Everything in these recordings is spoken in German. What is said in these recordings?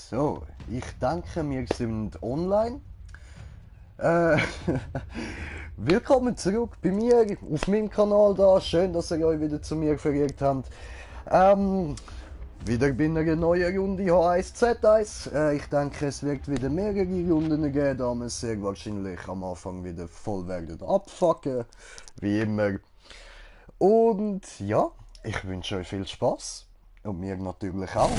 So, ich denke, wir sind online. Äh, Willkommen zurück bei mir auf meinem Kanal da. Schön, dass ihr euch wieder zu mir verirrt habt. Wieder bei einer neuen Runde H1Z1. Ich denke, es wird wieder mehrere Runden geben, da wir sehr wahrscheinlich am Anfang wieder voll werden abfucken. Wie immer. Und ja, ich wünsche euch viel Spaß. Und mir natürlich auch.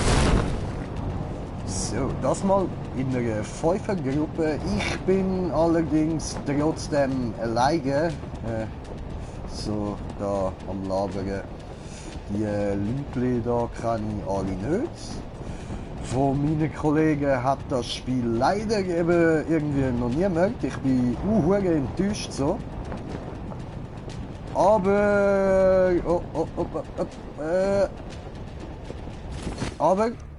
So, das mal in einer Fünfergruppe. Ich bin allerdings trotzdem alleine so da am Labern. Die Leute da kenne ich alle nicht. Von meinen Kollegen hat das Spiel leider eben irgendwie noch niemand. Ich bin enttäuscht so. Aber...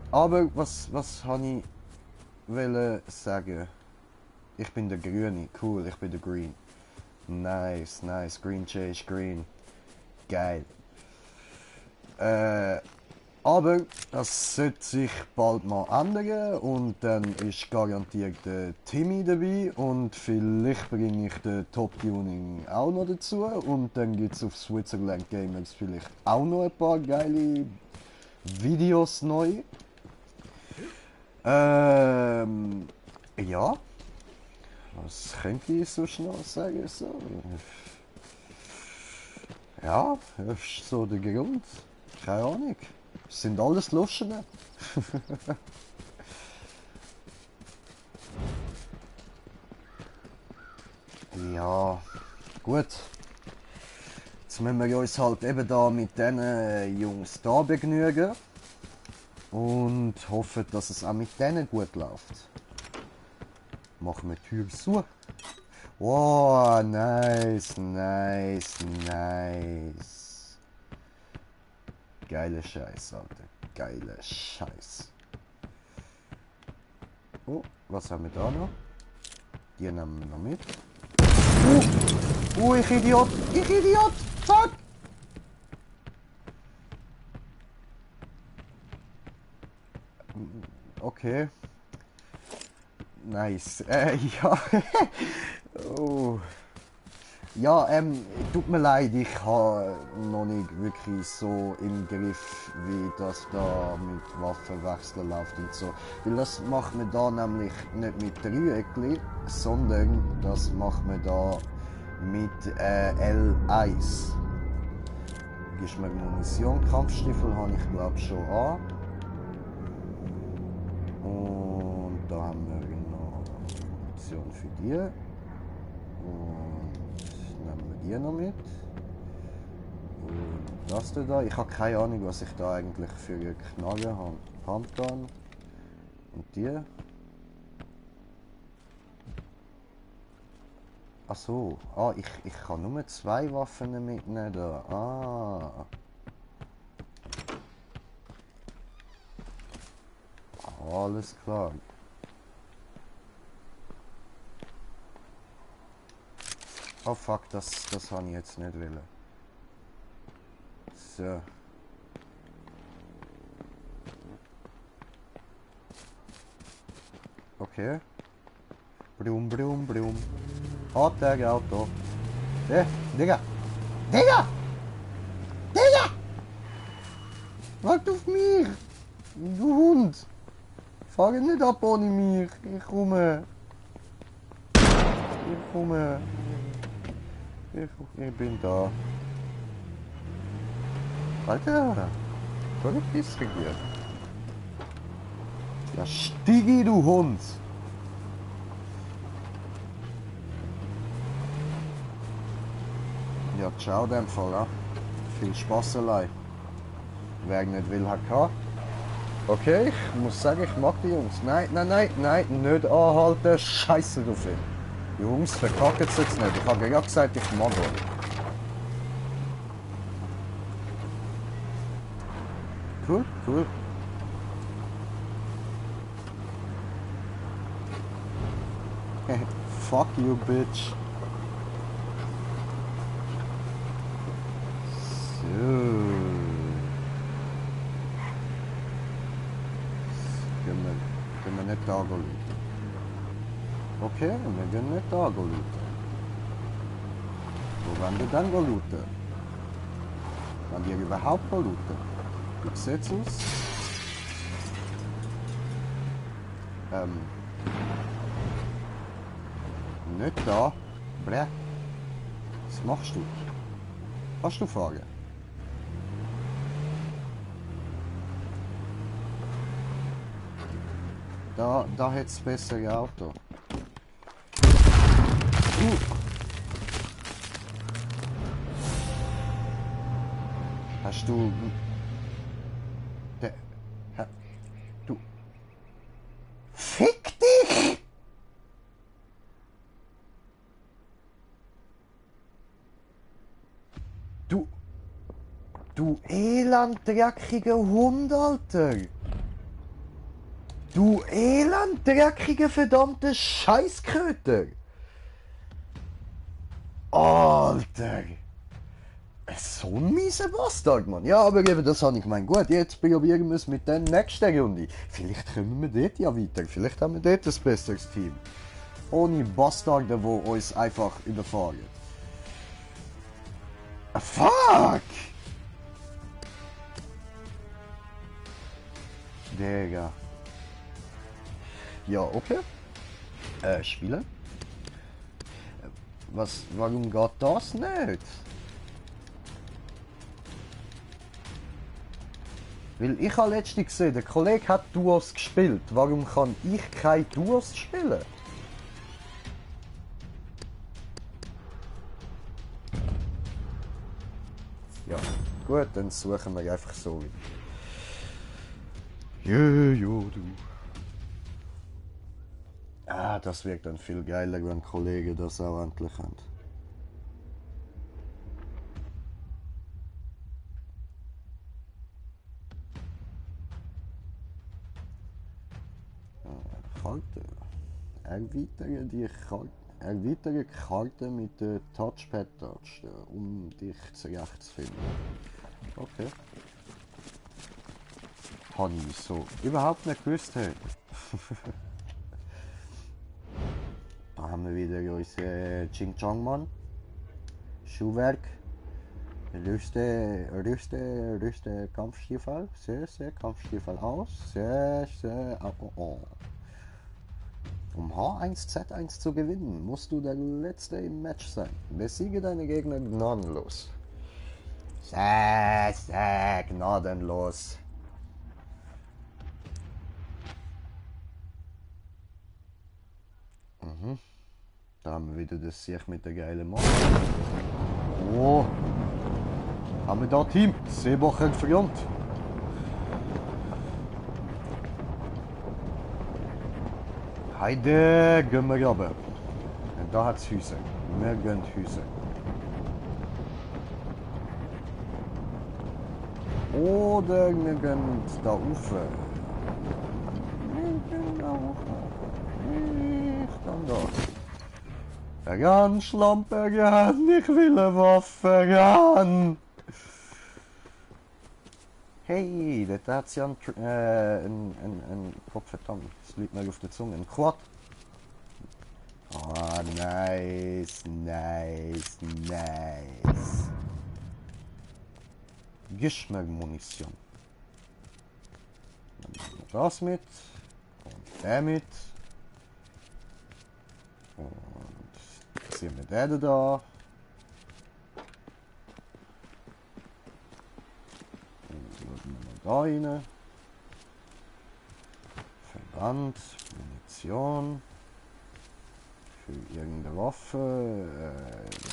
Aber was habe ich wollte sagen? Ich bin der Grüne, cool, ich bin der Green. Nice, nice, Green Chase Green. Geil. Aber das sollte sich bald mal ändern und dann ist garantiert der Timmy dabei und vielleicht bringe ich den Top Tuning auch noch dazu und dann gibt es auf Switzerland Gamers vielleicht auch noch ein paar geile Videos neu. Ja. Was könnte ich so schnell sagen? So. Ja, das ist so der Grund. Keine Ahnung. Es sind alles Luschen. Ja, gut. Jetzt müssen wir uns halt eben da mit diesen Jungs da begnügen. Und hoffen, dass es auch mit denen gut läuft. Machen wir die Tür zu. Wow, nice, nice, nice. Geiler Scheiß, Alter. Geiler Scheiß. Oh, was haben wir da noch? Die nehmen wir noch mit. Ich Idiot! Ich Idiot! Fuck! Okay. Nice. Ja. Oh. Ja, tut mir leid, ich habe noch nicht wirklich so im Griff, wie das da mit Waffenwechseln läuft und so. Weil das macht man da nämlich nicht mit Dreieckli, sondern das macht man da mit L1. Gibst mir Munition, Kampfstiefel habe ich glaube schon an. Und da haben wir noch Munition für die. Und nehmen wir die noch mit. Und das da. Ich habe keine Ahnung, was ich da eigentlich für eine Knarre habe. Pumpgun. Und die. Ach so. Ah, ich kann nur 2 Waffen mitnehmen da. Ah. Alles klar. Oh fuck, das habe ich jetzt nicht wollen. So. Okay. Brum, brum, brum. Auto. Digga! Digga! Digga! Wart auf mich! Du Hund! Fahr nicht ab ohne mich! Ich komme! Ich bin da. Alter! Verrückt ist regiert. Ja, Stigi, du Hund! Ja, ciao, dem Fall, ja. Viel Spaß allein. Wer nicht will, hat keinen. Okay, ich muss sagen, ich mag die Jungs. Nein, nicht anhalten. Scheiße drauf hin. Jungs, verkacken es jetzt nicht. Ich habe gerade gesagt, ich mag euch. Cool. Fuck you, bitch. So. da looten. Okay, wir gehen nicht da looten. Wo wollen wir dann looten? Wollen wir überhaupt looten? Wie sieht's aus? Nicht da. Bläh. Was machst du? Kannst du fahren? Da hätte es bessere Auto. Hast du... Du... Fick dich! Du elenddreckiger Hund, Alter! Du elenddreckiger verdammter Scheißköter! Alter! So ein mieser Bastard, Mann. Ja, aber eben, das habe ich gemeint. Gut, jetzt probieren wir es mit der nächsten Runde. Vielleicht kommen wir dort ja weiter. Vielleicht haben wir dort ein besseres Team. Ohne Bastarde, die uns einfach überfahren. Fuck! Digga. Ja, okay. Spielen. Warum geht das nicht? Weil ich habe letztens gesehen, der Kollege hat Duos gespielt. Warum kann ich keine Duos spielen? Ja, gut, dann suchen wir einfach so weiter. Du. Ah, das wird dann viel geiler, wenn Kollegen das auch endlich haben. Karte. Erweitere Karte mit der Touchpad-Taste, um dich zurechtzufinden. Okay. Habe ich so überhaupt nicht gewusst. Da haben wir wieder unseren Ching Chong Mann. Schuhwerk. Rüste Kampfstiefel. Sehr Kampfstiefel aus. Sehr. Oh. Um H1Z1 zu gewinnen, musst du der Letzte im Match sein. Besiege deine Gegner gnadenlos. Sehr gnadenlos. Da haben wir wieder das Sieg mit der geilen Mann. Oh. Haben wir da Team? Seebacher Front. Heide, gehen wir runter. Und da hat es Häuser. Wir gehen Häuser. Oder wir gehen da rauf. Dann da. Ran, Schlampe, ran. Ich will eine Waffe, ran. Hey, das hat ja ein Kopf, verdammt, das liegt mir auf der Zunge, ein Quad. Oh, nice. Geschmackmunition. Dann nehmen wir das mit und der mit. Und ziehen wir den da. Da rein. Verband, Munition. Für irgendeine Waffe.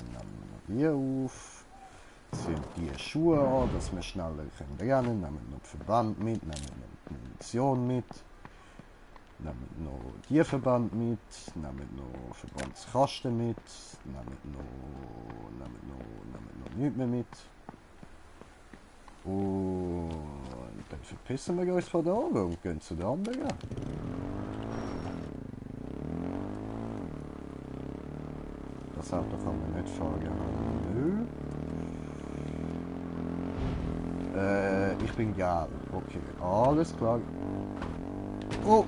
Dann nehmen wir die auf. Ziehen die Schuhe an, dass wir schneller rennen. Nehmen noch Verband mit, nehmen noch Munition mit. Nehmen noch die Verband mit. Nehmen noch Verbandskasten mit. Nehmen noch nichts mehr mit. Und dann verpissen wir uns von da oben und gehen zu den anderen. Das Auto kann man nicht fahren. Nö. Ich bin gelb. Okay, alles klar. Oh!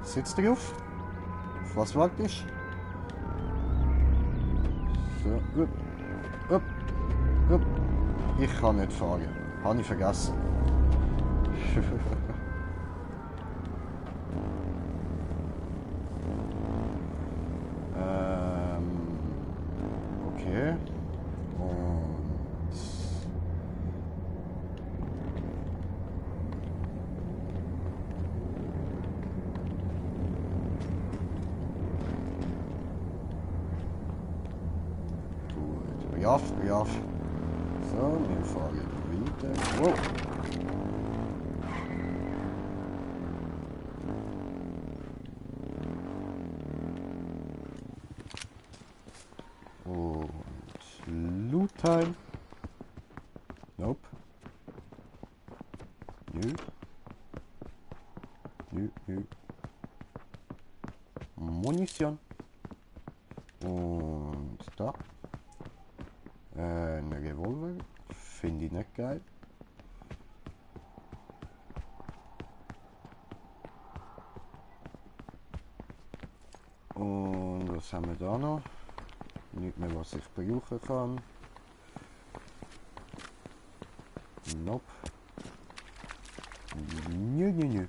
Sitz drauf. Auf was wartest du? So, up. Ich kann nicht fahren. Habe ich vergessen. Okay. Und... Gut. Ja. So, wir fahren weiter. Wow. Und Loot Time. Nope. Nö. Munition. Und da. Ein Revolver. Finde ich nicht geil. Und was haben wir da noch? Nicht mehr, was ich brauchen kann. Nope. Nö.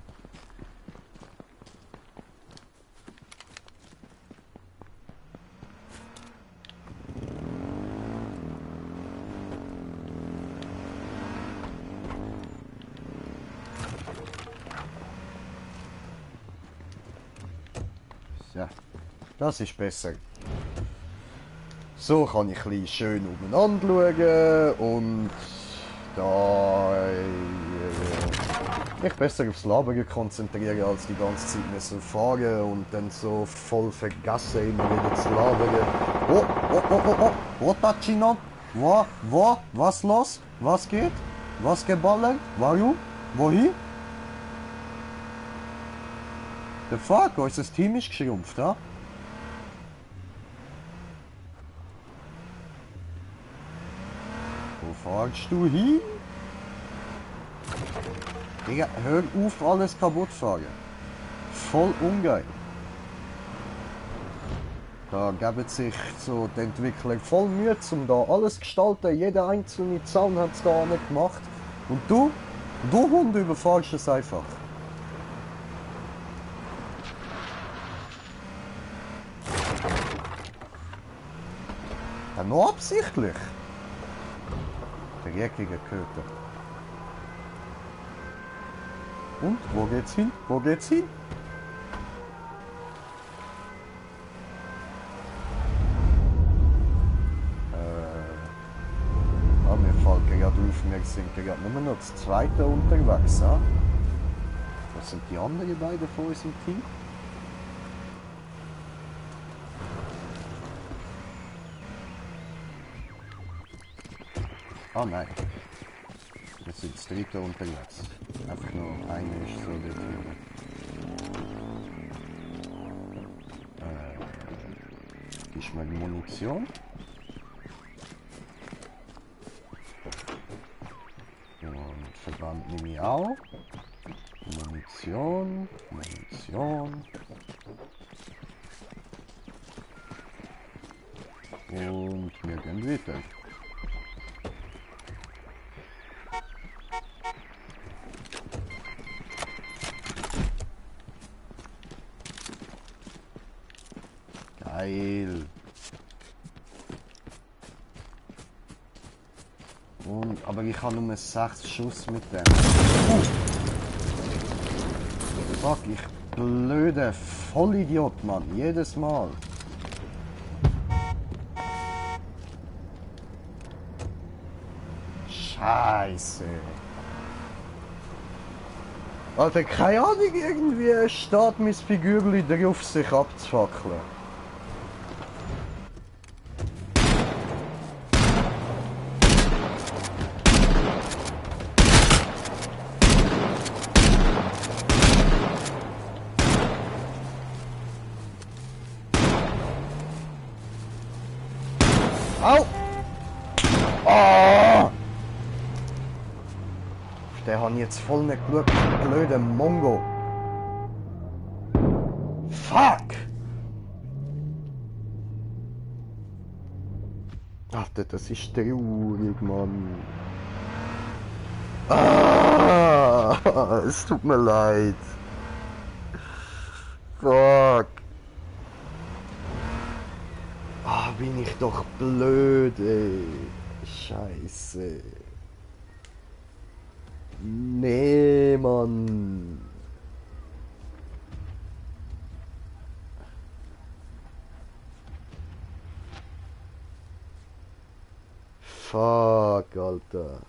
Ja, das ist besser. So kann ich ein bisschen schön umeinander schauen und da mich besser aufs Labern konzentrieren, als die ganze Zeit müssen fahren und dann so voll vergessen, immer wieder zu labern. Oh, Tachino? Was los? Was geht? Was geballert? Warum? Wohin? The fuck, unser Team ist geschrumpft, ja? Wo fahrst du hin? Digga, hör auf, alles kaputt fahren. Voll ungeil. Da geben sich so die Entwickler voll Mühe, um da alles zu gestalten. Jeder einzelne Zaun hat es da nicht gemacht. Und du Hund, überfahrst es einfach. Ja, nur absichtlich. Der jäckige Köter. Und, wo geht's hin? Mir fällt gerade auf, wir sind gerade nur noch das zweite unterwegs. Ja? Was sind die anderen beiden von unserem Team? Ah nein. Wir sind das dritte unterwegs. Einfach nur eine ist so dort hinten. Gibst mir die Munition. Und Verband nehme ich auch. Munition. Und wir gehen weiter. Geil. Aber ich habe nur 6 Schuss mit dem. Fuck, ich blöde Vollidiot, Mann. Jedes Mal. Scheiße. Alter, keine Ahnung, irgendwie steht mein Figürchen drauf, sich abzufackeln. Au! Oh! Der hat jetzt voll nicht geschaut, blöde Mongo. Fuck! Alter, das ist traurig, Mann. Ah, es tut mir leid. Fuck. Ah, bin ich doch blöd, ey. Scheiße. Nee, Mann. Fuck, Alter.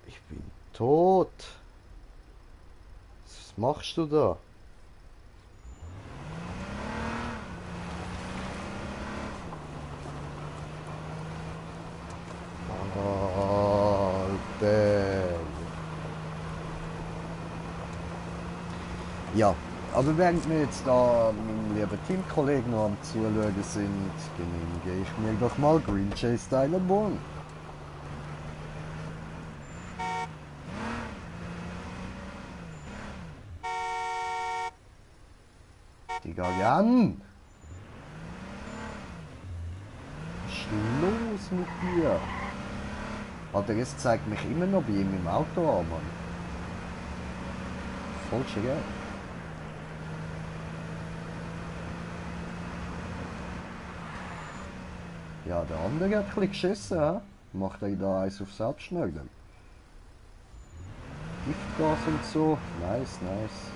Ich bin tot. Was machst du da? Alter. Ja, aber während wir jetzt da meinen lieben Teamkollegen noch am Zuschauen sind, genehmige ich mir doch mal Green Chase Style Born. Digga, Jan! Was ist los mit dir? Alter, es zeigt mich immer noch bei ihm im Auto an, Mann. Voll schön geil. Ja, der andere hat ein bisschen geschissen, hä? Macht er da eins auf Selbstschnörgeln. Giftgas und so. Nice, nice.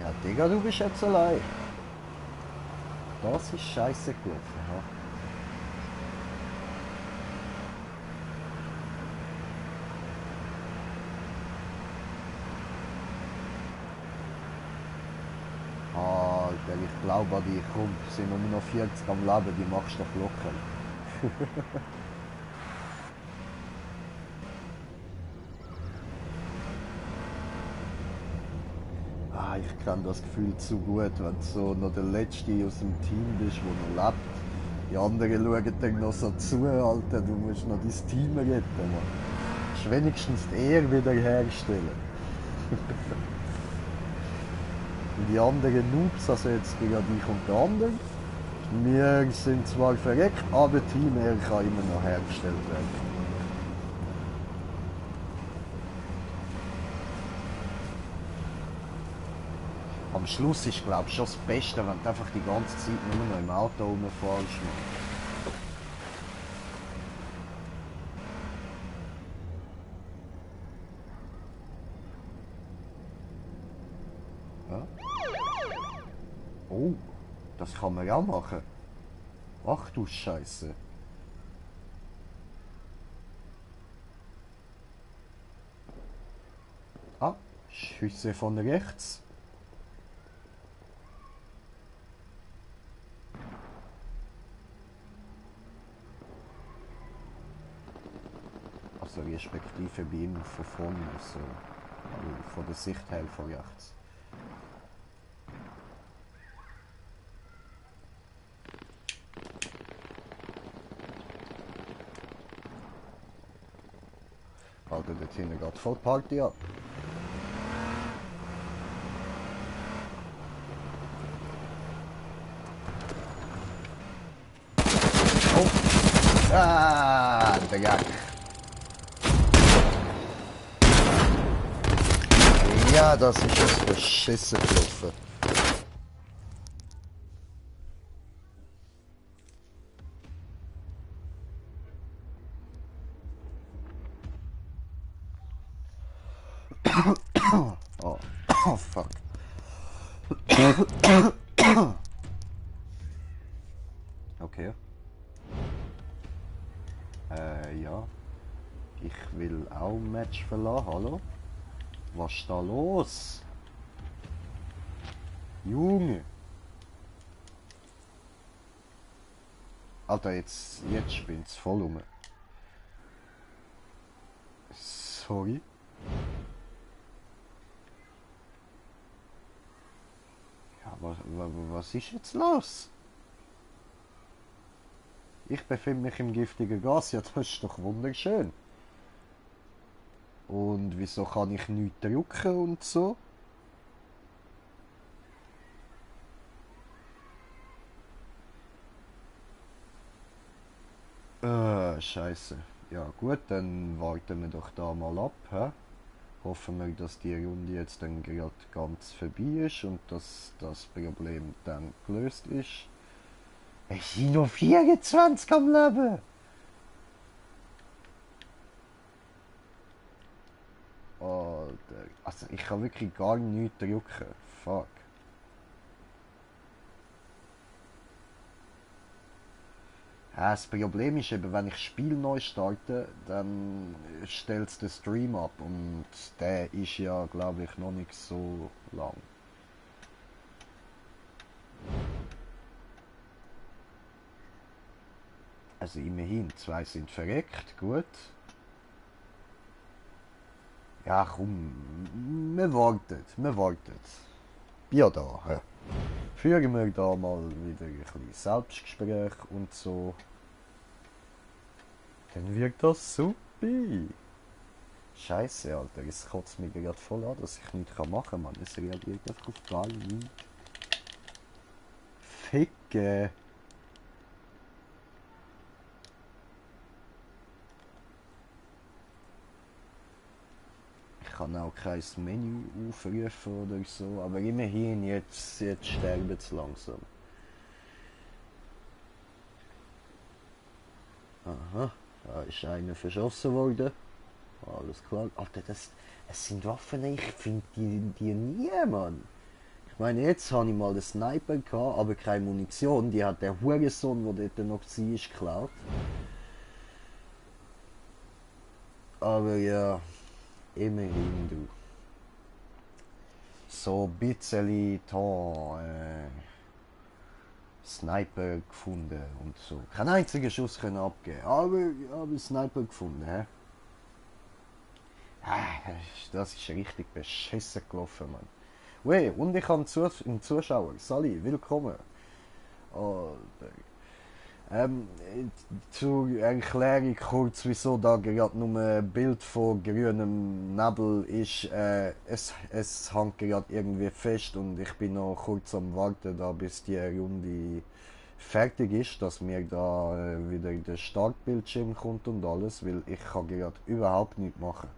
Ja, Digga, du bist jetzt allein. Das ist scheiße gelaufen, ha? Alter, ich glaube an dich, komm, sind nur noch 40 am Leben, die machst du doch locker. Ah, ich kenne das Gefühl zu gut, wenn du so noch der Letzte aus dem Team bist, der noch lebt. Die anderen schauen dann noch so zu, Alter, du musst noch dein Team retten, Mann. Du musst wenigstens die Ehre wiederherstellen. Und die anderen Noobs, also jetzt gegen dich und die anderen, wir sind zwar verreckt, aber Team-Ehre kann immer noch hergestellt werden. Am Schluss ist, glaube ich, schon das Beste, wenn du einfach die ganze Zeit nur noch im Auto rumfährst. Ja? Oh, das kann man auch machen. Ach du Scheiße. Ah, Schüsse von rechts. Also respektive bei ihm von vorne, so. Also von der Sicht her von rechts. Alter, dort hinten geht voll Party ab. Oh! Ah, der Jack. Ja, das ist jetzt beschissen gelaufen. Oh, oh fuck. Okay. Ja. Ich will auch ein Match verlassen, hallo? Was ist da los? Junge. Alter, jetzt spinnt's voll um. Sorry. Ja, was ist jetzt los? Ich befinde mich im giftigen Gas, ja, das ist doch wunderschön. Und wieso kann ich nichts drücken und so? Scheiße. Ja gut, dann warten wir doch da mal ab. Hä? Hoffen wir, dass die Runde jetzt dann gerade ganz vorbei ist und dass das Problem dann gelöst ist. Es sind noch 24 am Leben! Alter. Also ich kann wirklich gar nichts drücken. Fuck. Ja, das Problem ist eben, wenn ich das Spiel neu starte, dann stellt es den Stream ab und der ist ja, glaube ich, noch nicht so lang. Also immerhin, 2 sind verreckt, gut. Ja komm, wir warten, wir warten. Ja da, hä? Führen wir da mal wieder ein bisschen Selbstgespräch und so. Dann wird das super. Scheiße, Alter, es kotzt mich gerade voll an, dass ich nichts machen kann, Mann. Es reagiert einfach auf gar nichts. Ficke. Ich kann auch kein Menü aufrufen oder so, aber immerhin, jetzt sterben sie langsam. Aha, da ist einer verschossen worden. Alles klar. Alter, es sind Waffen, ich finde die nie, Mann. Ich meine, jetzt habe ich mal den Sniper gehabt, aber keine Munition. Die hat der Hurensohn, der dort noch war, geklaut. Aber ja, immerhin, du. So ein bisschen da, Sniper gefunden und so. Keinen einzigen Schuss können abgeben, aber Sniper gefunden, hä? Das ist richtig beschissen gelaufen, Mann. Wey, und ich habe einen Zuschauer. Sally, willkommen. Oh, zur Erklärung kurz, wieso da gerade nur ein Bild von grünem Nebel ist. Es hängt gerade irgendwie fest und ich bin noch kurz am Warten, da bis die Runde fertig ist, dass mir da wieder der Startbildschirm kommt und alles, weil ich kann gerade überhaupt nichts machen.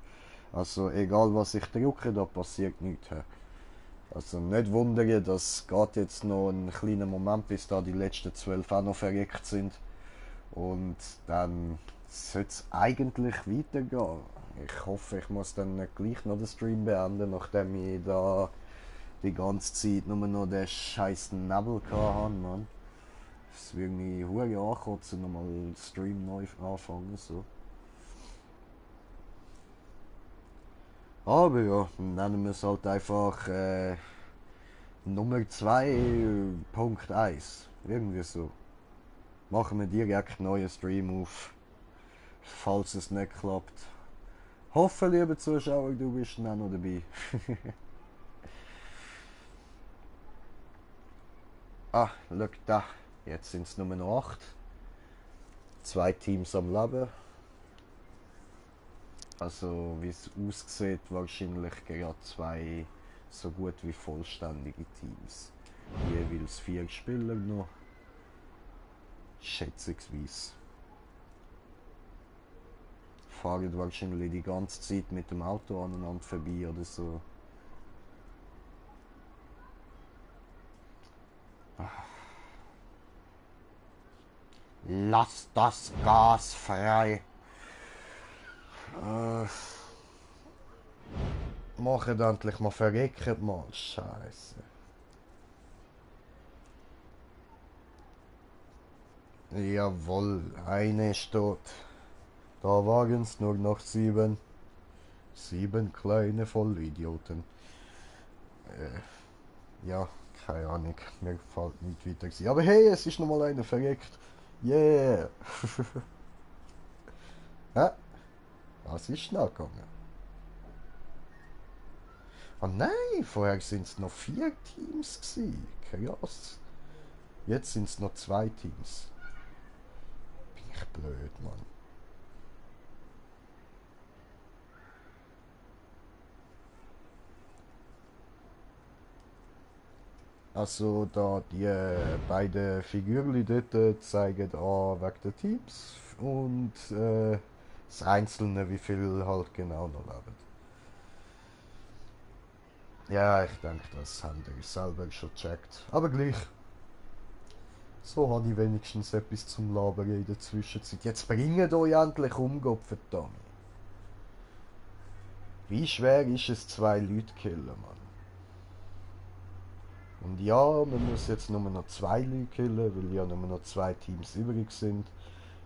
Also egal was ich drücke, da passiert nichts. Also nicht wundern, das geht jetzt noch einen kleinen Moment, bis da die letzten 12 auch noch verreckt sind. Und dann sollte es eigentlich weitergehen. Ich hoffe, ich muss dann nicht gleich noch den Stream beenden, nachdem ich da die ganze Zeit nur noch den scheiß Nebel hatte, Mann. Es würde mich hure ankotzen, nochmal den Stream neu anfangen, so. Aber ja, nennen wir es halt einfach Nummer 2.1. Irgendwie so. Machen wir direkt einen neuen Stream auf, falls es nicht klappt. Hoffe, liebe Zuschauer, du bist dann auch noch dabei. Schau da. Jetzt sind es nur noch 8. 2 Teams am Leben. Also, wie es aussieht, wahrscheinlich gerade 2 so gut wie vollständige Teams. Jeweils 4 Spieler noch. Schätzungsweise. Fahren wahrscheinlich die ganze Zeit mit dem Auto aneinander vorbei oder so. Lass das Gas frei. Machet endlich mal verrecken, mal. Scheiße. Jawohl, eine ist tot. Da waren es nur noch 7. 7 kleine Vollidioten. Ja, keine Ahnung, mir gefällt nicht weiter gewesen. Aber hey, es ist nochmal einer verreckt. Yeah! Hä? Was ist schnell gegangen? Ah nein, vorher sind es noch 4 Teams gewesen. Krass. Jetzt sind es noch 2 Teams. Bin ich blöd, Mann. Also da die beiden Figürchen dort zeigen an wegen der Teams und das Einzelne, wie viel halt genau noch leben. Ja, ich denke, das haben die selber schon gecheckt. Aber gleich, so habe ich wenigstens etwas zum Labern in der Zwischenzeit. Jetzt bringt euch endlich um, Gott verdammt. Wie schwer ist es, 2 Leute killen, Mann? Und ja, man muss jetzt nur noch 2 Leute killen, weil ja nur noch 2 Teams übrig sind.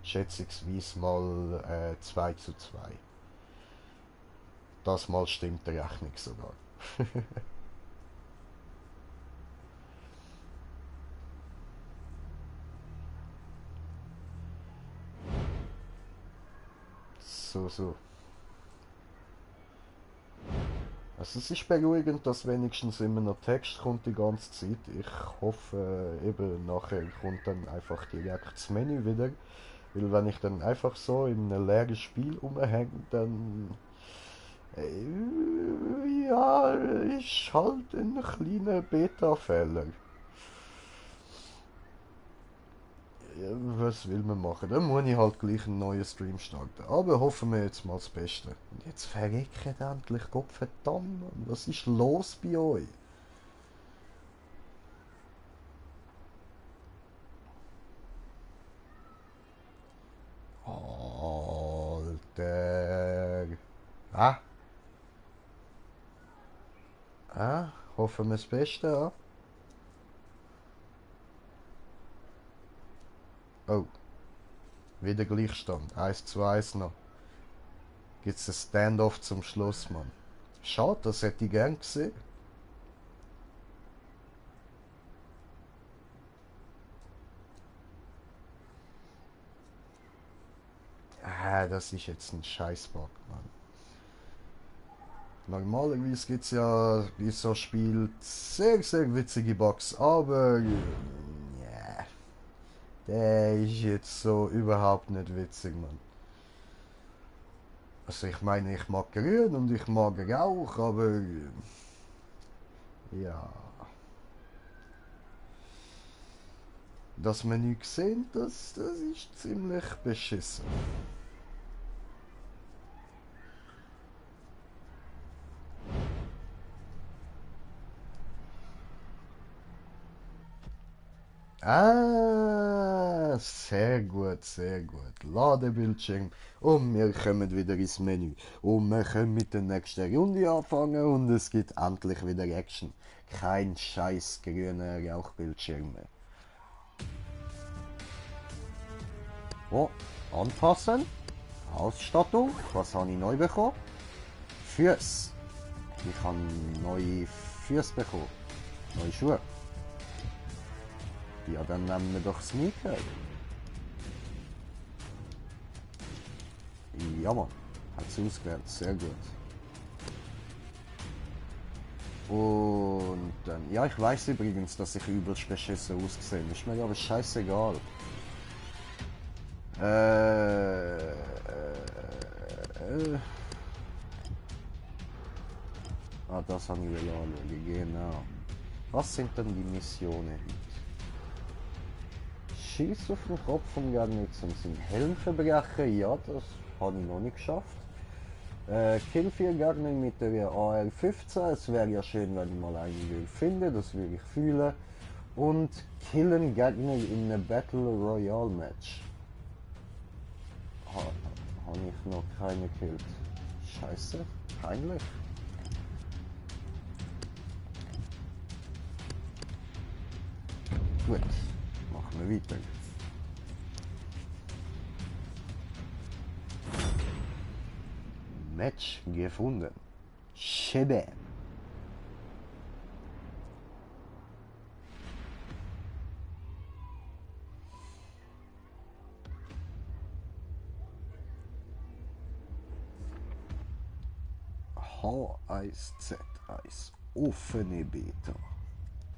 Schätzungsweise mal 2 zu 2. Das mal stimmt die Rechnung sogar. So, so. Also es ist beruhigend, dass wenigstens immer noch Text kommt die ganze Zeit. Ich hoffe, eben nachher kommt dann einfach direkt das Menü wieder. Weil wenn ich dann einfach so in einem leeren Spiel rumhänge, dann ja, ist halt ein kleiner Beta-Fehler. Ja, was will man machen? Dann muss ich halt gleich einen neuen Stream starten. Aber hoffen wir jetzt mal das Beste. Und jetzt verreckt endlich, Gott verdammt, Mann. Was ist los bei euch? Alter. Ah, hoffen wir das Beste, ja? Oh, wieder Gleichstand. 1:1 noch. Gibt's ein Standoff zum Schluss, Mann. Schade, das hätte ich gern gesehen. Das ist jetzt ein Scheißbug, Mann. Normalerweise gibt es ja bei so Spielen sehr, sehr witzige Bugs, aber ja, der ist jetzt so überhaupt nicht witzig, Mann. Also ich meine, ich mag Grün und ich mag Rauch, aber ja, das Menü gesehen, das ist ziemlich beschissen. Sehr gut, sehr gut. Ladebildschirm. Und wir kommen wieder ins Menü. Und wir können mit der nächsten Runde anfangen und es gibt endlich wieder Action. Kein scheiß grüner Rauchbildschirm mehr. Oh, anpassen. Ausstattung. Was habe ich neu bekommen? Füße. Ich habe neue Füße bekommen. Neue Schuhe. Ja, dann nehmen wir doch Sneaker. Ja, Mann. Hat es ausgewählt. Sehr gut. Und dann, ja, ich weiß übrigens, dass ich übelst beschissen aussehe. Ist mir aber scheißegal. Das haben wir anschauen, genau. Was sind denn die Missionen heute? Schieß auf den Kopf vom Gegner zum seinen Helm verbrechen. Ja, das habe ich noch nicht geschafft. Kill 4 Gegner mit der AR-15. Es wäre ja schön, wenn ich mal einen will finden, das würde ich fühlen. Und killen Gegner in einem Battle Royale Match. Habe ich noch keine gekillt. Scheiße, peinlich. Gut, machen wir weiter. Match gefunden. Shebam. 1 Z1. Offene Beta.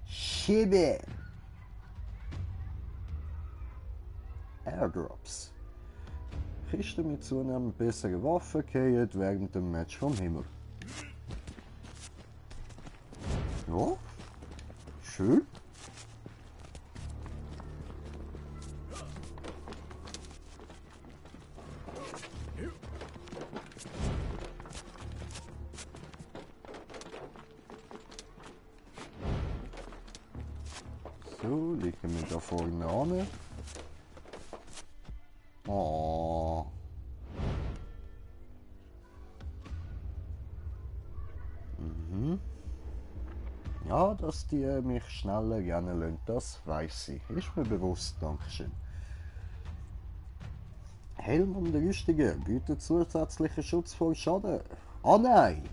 Schiebe! Airdrops. Kisten mit zunehmend besseren Waffen fallen während dem Match vom Himmel. Ja, schön. So, legen wir da vorne an. Oh. Mhm. Ja, dass die mich schneller gerne lassen, das weiss ich. Ist mir bewusst, Dankeschön. Helm und Rüstungen bietet zusätzlichen Schutz vor Schaden. Ah nein!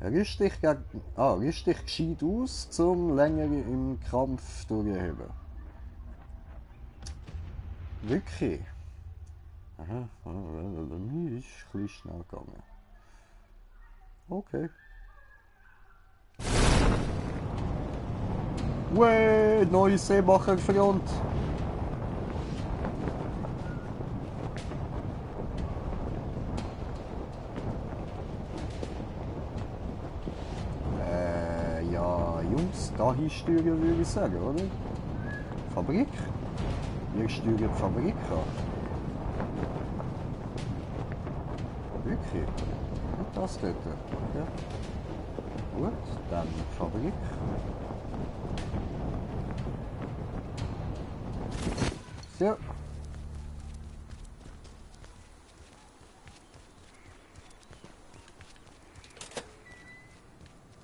Rüst dich gescheit aus, zum länger im Kampf durchheben. Wirklich? Aha, ist ein bisschen schnell gegangen. Okay. Weh, neue Seemacherfront. Ja, Jungs, da hinsteuern würde ich sagen, oder? Fabrik? Wir steuern die Fabrik an. Wirklich? Und das dort? Okay. Gut, dann Fabrik. So.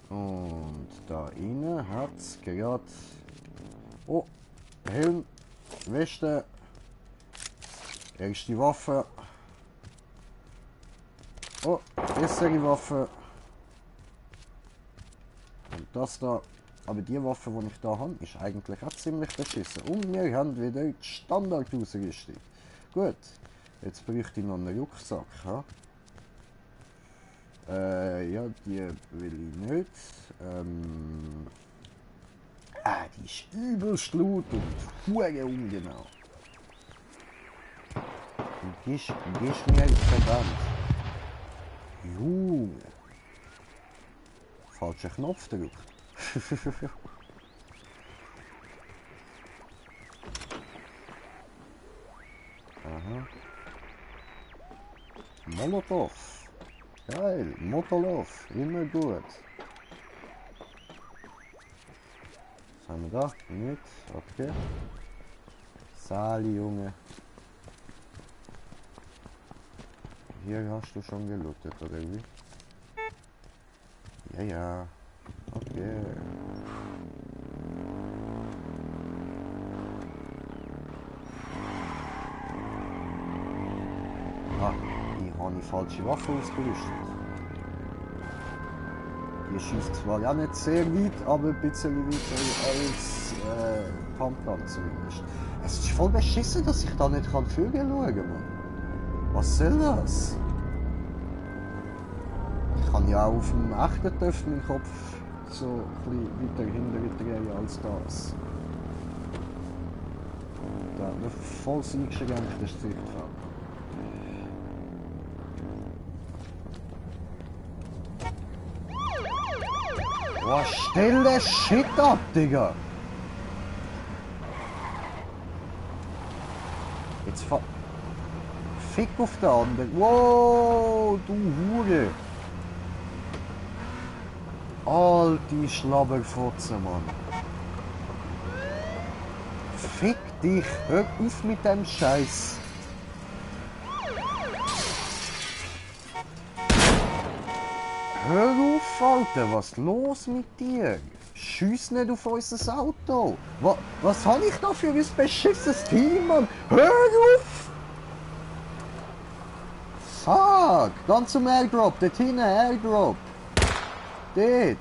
Und da innen hat es gerade... Oh, Helm, Weste, erste Waffe. Oh, bessere Waffe. Und das da. Aber die Waffe, die ich da habe, ist eigentlich auch ziemlich beschissen. Und wir haben wieder die Standardausrüstung. Gut, jetzt bräuchte ich noch einen Rucksack. Ja, die will ich nicht. Die ist übelst laut und hure ungenau. Du gehst mir verdammt. Juh. Falscher Knopf gedrückt. Aha. Molotov. Geil, Motolov, immer gut. Was haben wir da? Nicht? Okay. Sali, Junge. Hier hast du schon gelootet, oder wie? Ja, ja. Okay. Ah, ich habe die falsche Waffe ausgerüstet. Die schießt zwar auch nicht sehr weit, aber ein bisschen weiter als Pumpgun zumindest. Es ist voll beschissen, dass ich da nicht Vögel schauen kann, Mann. Was soll das? Ich kann ja auch auf dem echten Töff meinen Kopf so ein bisschen weiter hinten drehen als das. Da wird voll eingeschränkt, das Sichtfeld. Boah, stell den Shit ab, Digga! Jetzt Fick auf den anderen. Wow, du Hure! Alte Schlabberfotze, Mann. Fick dich, hör auf mit dem Scheiß. Hör auf, Alter, was ist los mit dir? Schiess nicht auf unser Auto. Was habe ich da für ein beschissenes Team, Mann? Hör auf! Fuck! Dann zum Airdrop, dort hinten, Airdrop. Dort.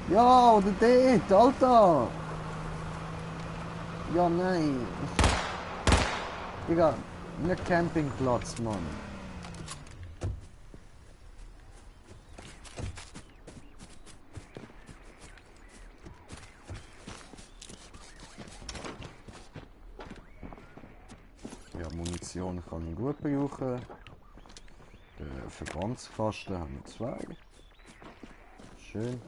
Ja, oder dort, Alter. Ja, nein. Digga, nicht Campingplatz, Mann. Munition kann ich gut brauchen. Den Verbandskasten haben wir 2. Schön.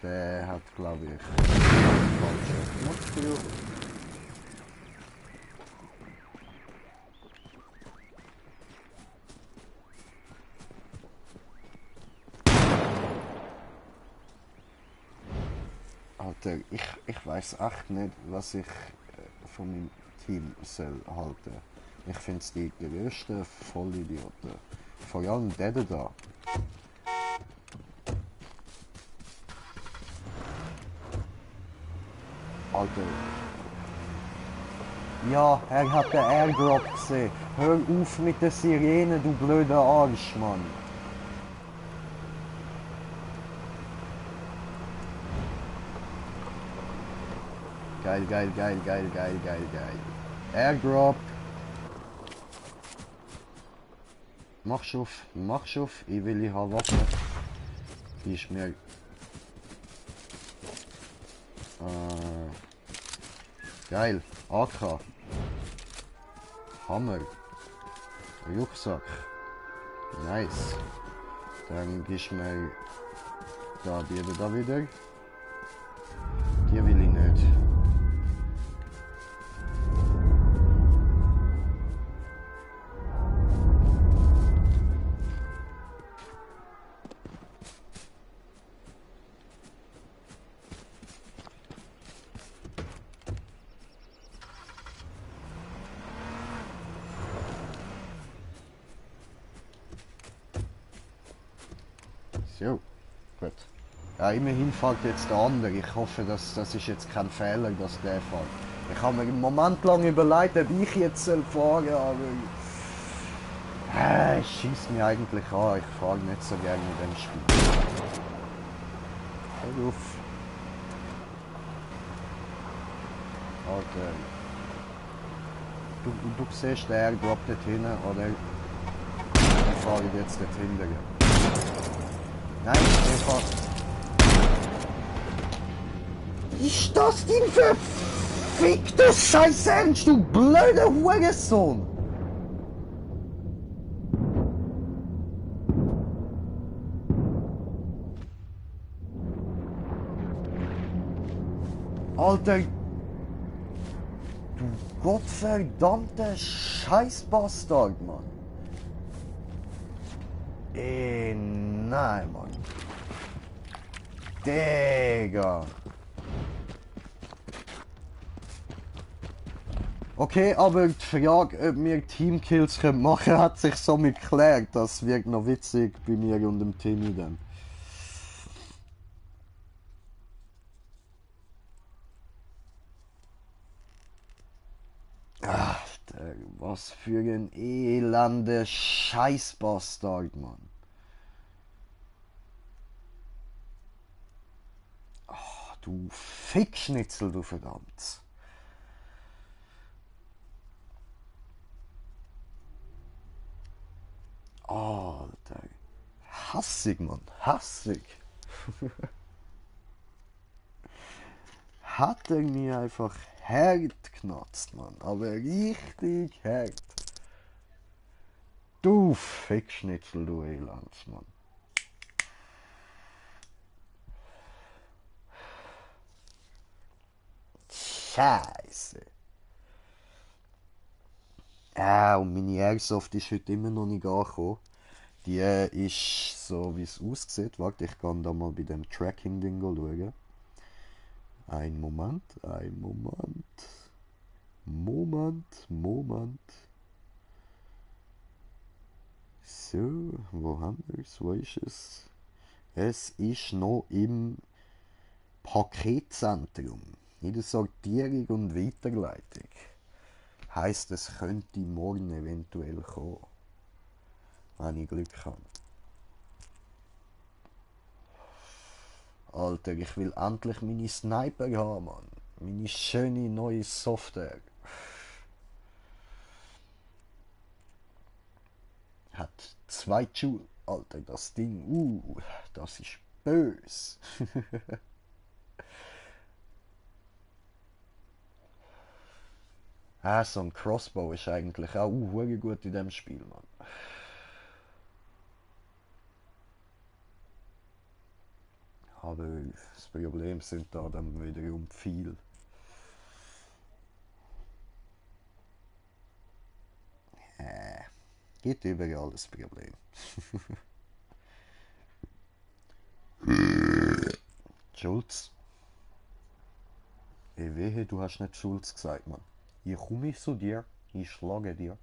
Der hat, glaube ich, falsche Knopf gebraucht. Alter, ich weiß echt nicht, was ich von meinem Team soll halten. Ich finde es die grössten Vollidioten. Vor allem der da. Alter. Ja, er hat den Airdrop gesehen. Hör auf mit der Sirene, du blöder Arsch, Mann. Geil, geil, geil, geil, geil, geil, geil. Airdrop. Mach auf, ich will die haben Waffe. Die ist mir... geil, AK. Hammer. Rucksack. Nice. Dann gibst du mir da die da wieder. Die will ich nicht. So, gut. Ja, immerhin fällt jetzt der andere. Ich hoffe, das ist jetzt kein Fehler, dass der fällt. Ich habe mir einen Moment lang überlegt, ob ich jetzt fahren soll, aber... es schießt mich eigentlich an. Ich fahre nicht so gerne mit dem Spiel. Hör auf. Okay. Du siehst, der Airdrop dort hinten, oder? Ich fahre jetzt dort hinten. Nein, ich fahre... Ist das dein verfickter Scheiß Ernst, du blöder Hurensohn? Alter, du gottverdammter Scheißbastard, Mann. Nein, Mann. Digga. Okay, aber die Frage, ob wir Teamkills machen können, hat sich somit geklärt. Das wirkt noch witzig bei mir und dem Timmy dann. Alter, was für ein elender Scheißbastard, Mann. Ach, du Fickschnitzel, du verdammt. Alter. Hassig, Mann. Hassig. Hat er mir einfach hart geknatzt, Mann. Aber richtig hart. Du Fickschnitzel, du Elends, Mann. Scheiße. Und meine Airsoft ist heute immer noch nicht angekommen. Die ist so, wie es aussieht. Warte, ich kann da mal bei dem Tracking-Ding schauen. Ein Moment, ein Moment. Moment. So, wo haben wir es? Wo ist es? Es ist noch im Paketzentrum. In der Sortierung und Weiterleitung. Heisst, es könnte morgen eventuell kommen. Wenn ich Glück habe. Alter, ich will endlich meine Sniper haben, Mann. Meine schöne neue Software. Hat 2 Joule. Alter, das Ding, das ist böse. Ah, so ein Crossbow ist eigentlich auch gut in dem Spiel, Mann. Aber das Problem sind da dann wiederum viel. Geht überall das Problem. Schulz. Wehe, du hast nicht Schulz gesagt, Mann. Hier komme ich zu dir, ich schlage dir.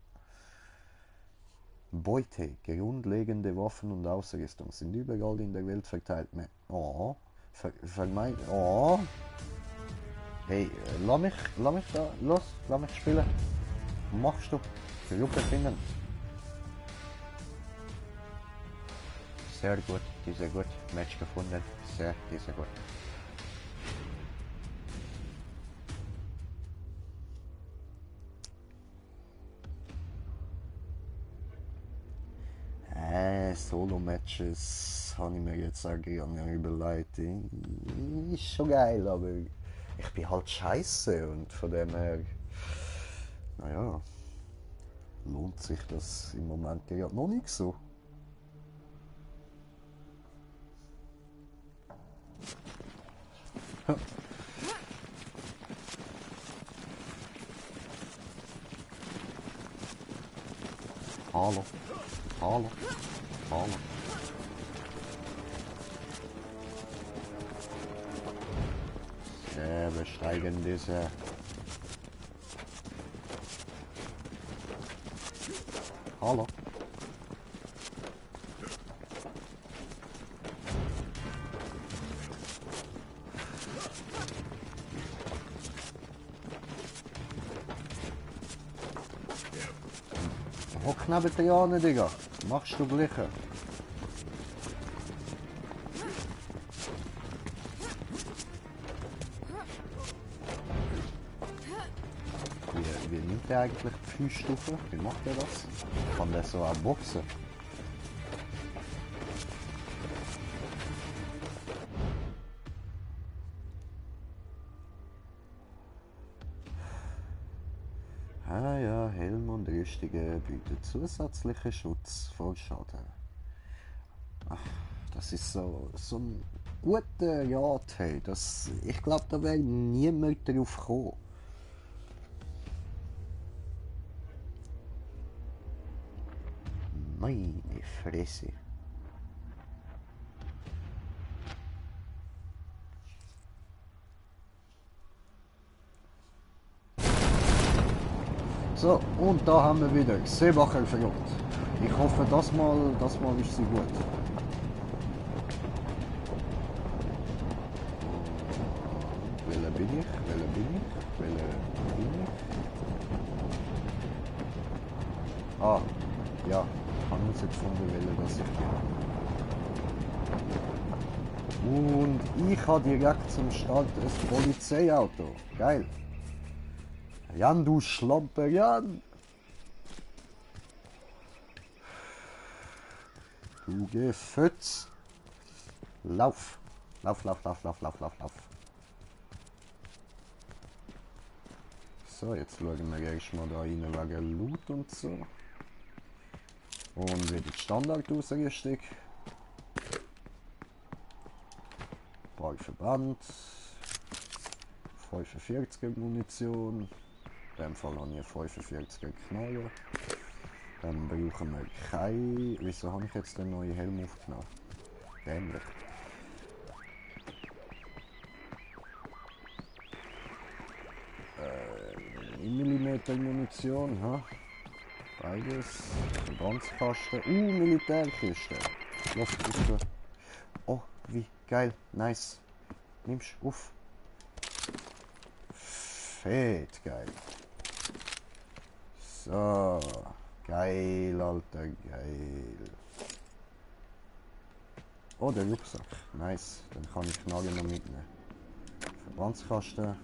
Beute, grundlegende Waffen und Ausrüstung sind überall in der Welt verteilt. Oh, vermeint. Oh. Hey, lass mich da, los, lass mich spielen. Machst du? Gruppe finden. Sehr gut, dieser gut. Match gefunden. Dieser gut. Solo-Matches habe ich mir jetzt auch gerne überlegt. Ist schon geil, aber ich bin halt scheiße und von dem her, naja, lohnt sich das im Moment gerade noch nicht so. Hallo, hallo, hallo. Wir steigen diese. Hallo. Hock neben dir an, Digga. Machst du gleiche. Wie nimmt er eigentlich die Fünfstufe? Wie macht er das? Kann der so auch boxen? Ah ja, Helm und Rüstige bietet zusätzlichen Schutz vor Schaden. Ach, das ist so ein guter Rat, hey. Ich glaube, da wäre niemand drauf gekommen. Meine Fresse. So, und da haben wir wieder Seebacher verjagt. Ich hoffe, das mal ist sie gut. Welcher bin ich? Welcher bin ich? Welcher bin ich? Ah, ja, ich habe herausgefunden, welcher das ich bin. Und ich habe direkt zum Start ein Polizeiauto. Geil. Jan, du Schlampe, Jan! Du Gefütz! Lauf! Lauf, lauf, lauf, lauf, lauf, lauf, lauf. So, jetzt schauen wir erstmal da rein wegen Loot und so. Und wieder die Standardausrüstung. Ballverband. 45er Munition. In dem Fall habe ich eine 45er Knarre. Dann brauchen wir keine. Wieso habe ich jetzt den neuen Helm aufgenommen? Dämlich. 9mm Munition, ha? Beides. Verbandskasten. Militärkiste. Los, ist oh, wie geil. Nice. Nimmst auf. Fett geil. So. Geil, Alter, geil. Oh, der Rucksack. Nice. Dann kann ich Knarre noch mitnehmen. Verbandskasten.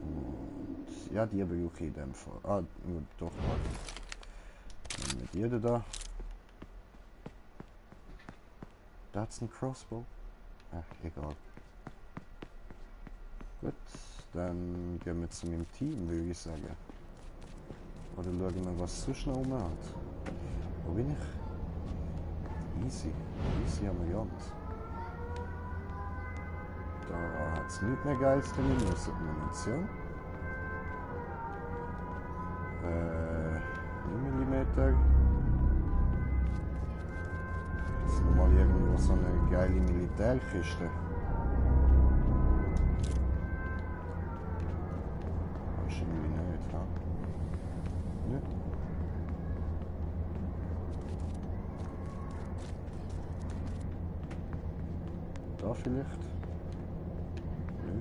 Und ja, die brauche ich in dem Fall. Ah, nur doch, warte. Nehmen wir die da. Das ist ein Crossbow. Ach, egal. Gut, Dann gehen wir zu meinem Team, würde ich sagen. Oder schauen wir, was sonst noch rum hat. Wo bin ich? Easy. Easy haben wir ganz. Da hat es nichts mehr Geiles drin, außer Munition. 9 mm. Jetzt nochmal irgendwo so eine geile Militärkiste. Wahrscheinlich nicht, ha? Nicht? Da vielleicht? Nö.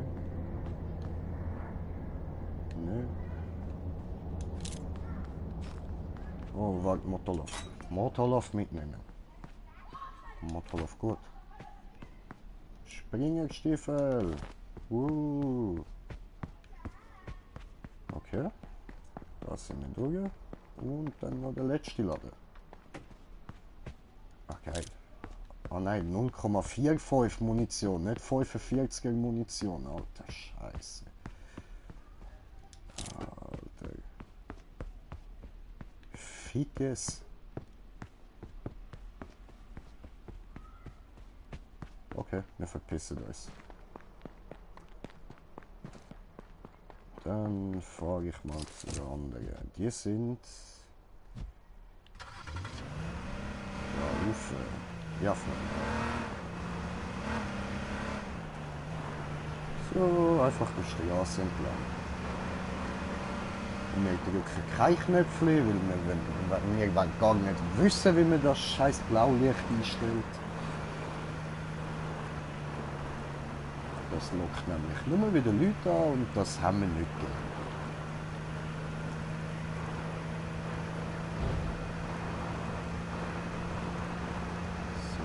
Nö. Oh, warte, Motolov. Motolov mitnehmen. Motolov gut. Springerstiefel. Okay. Da sind wir durch. Und dann noch der letzte Laden. Ach geil. Ah nein, 0,45 Munition, nicht 45er Munition. Alter Scheiße. Alter. Fickes. Okay, wir verpissen uns. Dann frage ich mal zu den anderen. Die sind... Ja, auf... Ja, so, einfach die Straße entlang. Und wir drücken keine Knöpfe, weil wir gar nicht wissen, wie man das scheiß Blaulicht einstellt. Das lockt nämlich nur wieder Leute an und das haben wir nicht gemacht.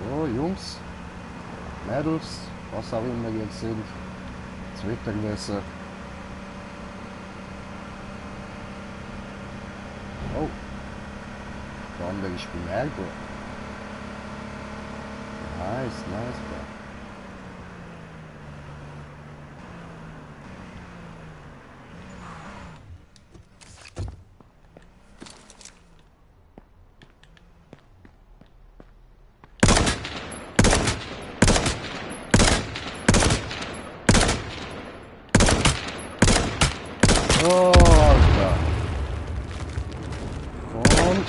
So, Jungs, Mädels, was auch immer jetzt sind, Zwitterwässer. Oh, der andere ist beim Ergo. Nice, nice, bro. Oh, Alter. Und...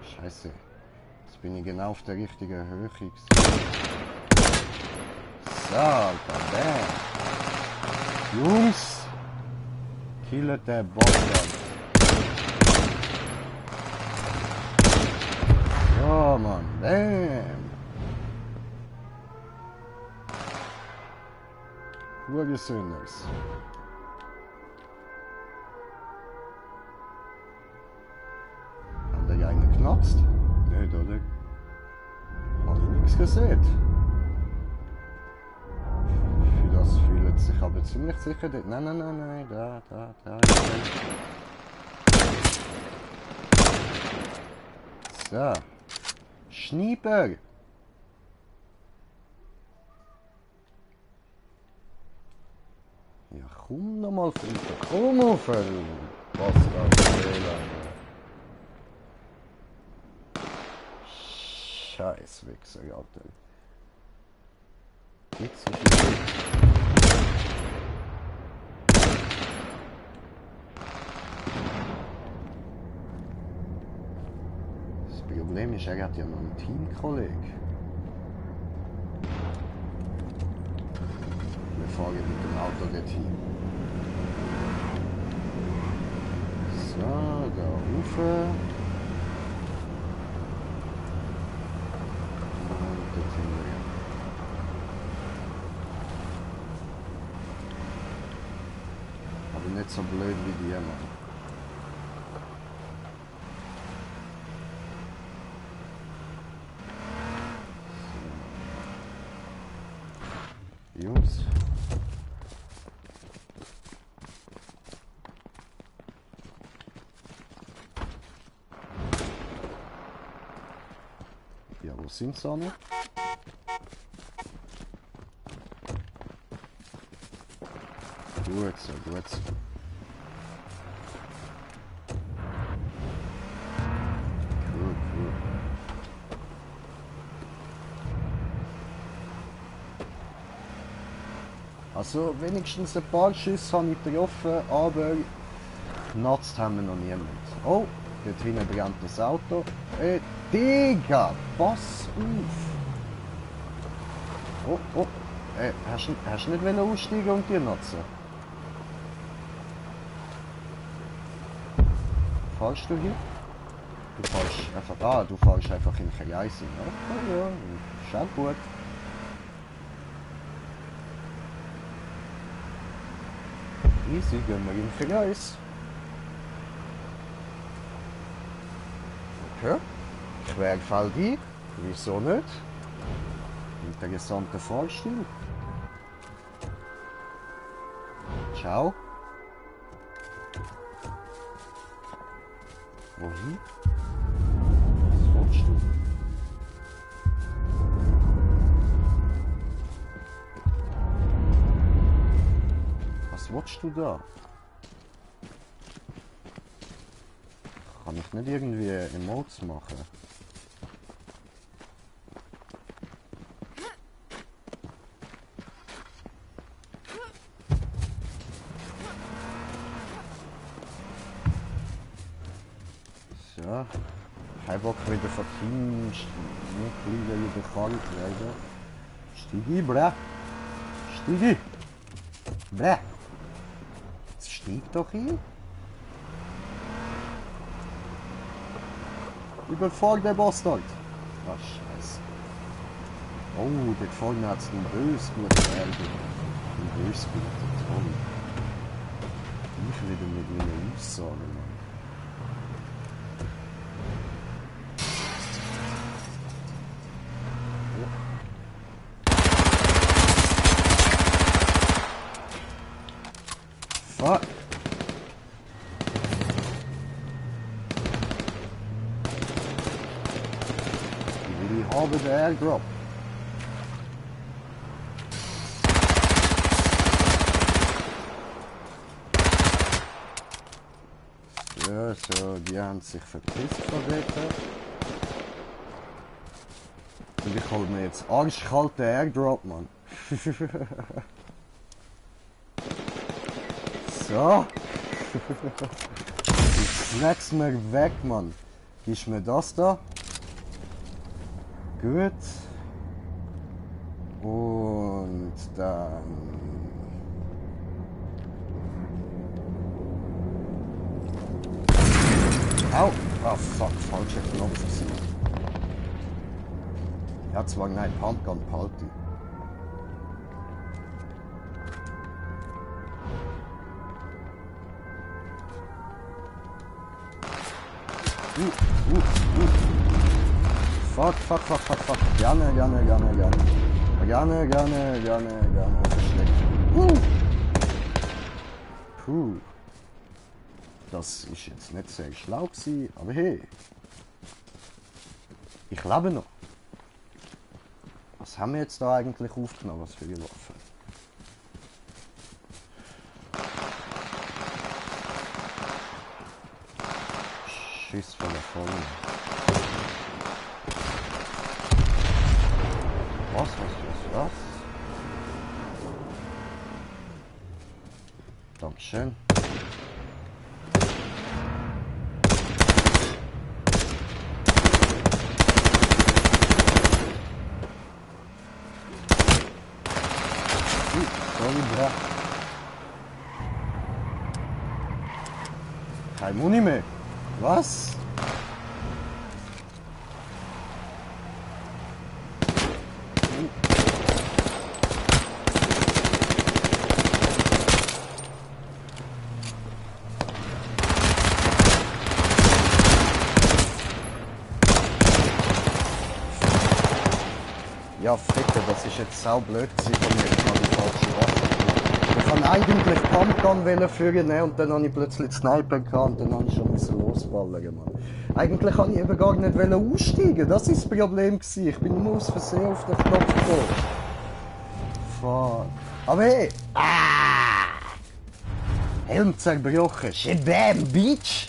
Scheiße. Jetzt bin ich genau auf der richtigen Höhe. So, Alter, bam. Jungs! Killet der Bastard. So, Mann, bam. Urgesünders. Knatzt? Nicht, oder? Habe ich nichts gesehen. Für das fühlt sich aber ziemlich sicher dort. Nein, nein, nein, nein, da. So. Schnieper! Ja, komm nochmal, Freunde. Komm auf! Was das Elend. Scheiß Wichser, Alter. Nicht so viel. Das Problem ist, er hat ja noch einen Teamkollegen. Wir fahren mit dem Auto dorthin. So, da rauf. Aber nicht so blöd wie die, Mann. So. Jungs. Ja, wo sind sie alle? Gut so, gut so. Cool, cool. Also wenigstens ein paar Schüsse habe ich getroffen, aber genatzt haben wir noch niemand. Oh, dort hinten brennt das Auto. Digga, pass auf! Oh, oh. Hast du nicht aussteigen und die nutzen? Fahrst du hier? Du fährst einfach. Ah, du fährst einfach im Kreis. Okay, ja, ist auch gut. Easy, gehen wir im Kreis. Okay. Querfeld ein. Wieso nicht? Interessanter Fahrstil. Ciao. Wohin? Was willst du? Was willst du da? Kann ich nicht irgendwie Emotes machen? Ja, kein Bock wieder von Teammitgliedern überfallen werden. Steig ein, bräh. Steig ein. Bräh. Jetzt steig doch ein. Überfahr den Bastard. Ach, scheiße. Oh, dort vorne hat es einen Bösguten Ärger. Ein Bösguten, toll. Ich wieder mit meinen Aussagen, Mann. Fuck. Ich will haben den Airdrop. Ja, so, die haben sich verpisst von dort. Und ich hol mir jetzt arschkalten Airdrop, Mann. So. Ich snack's mir weg, Mann. Gibst mir das da? Gut. Und dann... Au! Ah, fuck, falscher Knopf. Ja, zwar nein, Pumpgun, Palti. Fuck, fuck, fuck, fuck, fuck. Gerne. Verschleckt. Puh. Das ist jetzt nicht sehr schlau gewesen, aber hey. Ich lebe noch. Was haben wir jetzt da eigentlich aufgenommen? Was für eine Waffe? Schiss von der Vorne. Was? Dankeschön. Sorry, bra. Kein Muni mehr. Was? Ja, Ficker, das ist jetzt sau blöd gewesen von mir. Ich habe die falsche Waffe. Ich wollte eigentlich Pumpgun führen und dann habe ich plötzlich Sniper gehabt und dann habe ich schon losballern, Mann. Eigentlich wollte ich eben gar nicht aussteigen, das war das Problem gewesen. Ich bin nur aus Versehen auf den Knopf gekommen. Fuck. Aber hey! Helm zerbrochen. Shabam, Bitch!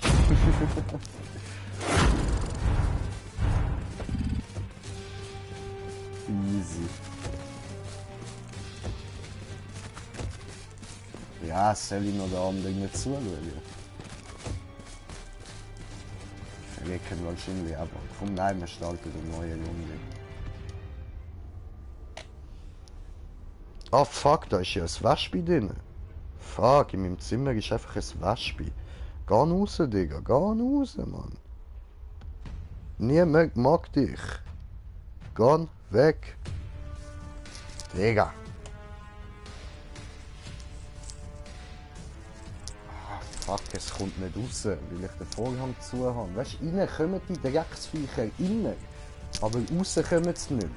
Easy. Ja, soll ich noch da anderen nicht zuschauen? Verrecken wahrscheinlich aber. Komm, nein, wir starten eine neue Runde. Ah, fuck, da ist ja ein Wespe drin. Fuck, in meinem Zimmer ist einfach ein Wespe. Geh raus, Digga, geh raus, Mann. Niemand mag dich. Geh weg. Digga. Ah, fuck, es kommt nicht raus, weil ich den Vorhang zu habe. Weißt du, innen kommen die Drecksviecher, innen. Aber raus kommen sie nicht.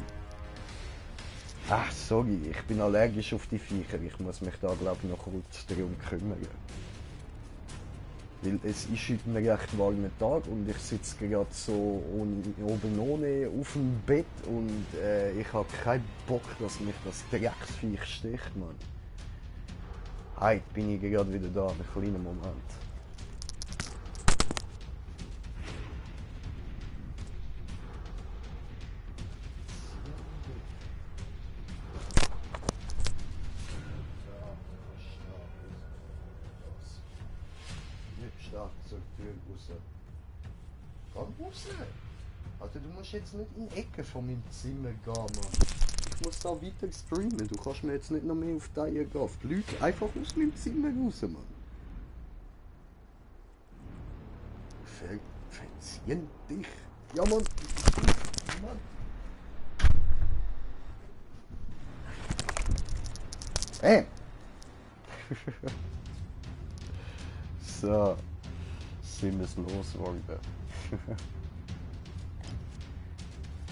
Ach, sorry, ich bin allergisch auf die Viecher. Ich muss mich da, glaube ich, noch kurz darum kümmern. Weil es ist heute ein recht warmer Tag und ich sitze gerade so oben ohne auf dem Bett und ich habe keinen Bock, dass mich das Drecksviech sticht, Mann. Hey, bin ich gerade wieder da, einen kleinen Moment. Zur Tür raus. Geh raus! Alter, du musst jetzt nicht in die Ecke von meinem Zimmer gehen, Mann. Ich muss da weiter streamen. Du kannst mir jetzt nicht noch mehr auf die Eier gehen. Die Leute einfach aus meinem Zimmer raus, Mann. Verziehen dich. Ja, Mann. Mann. Hey! So. Sind wir es losgeworden.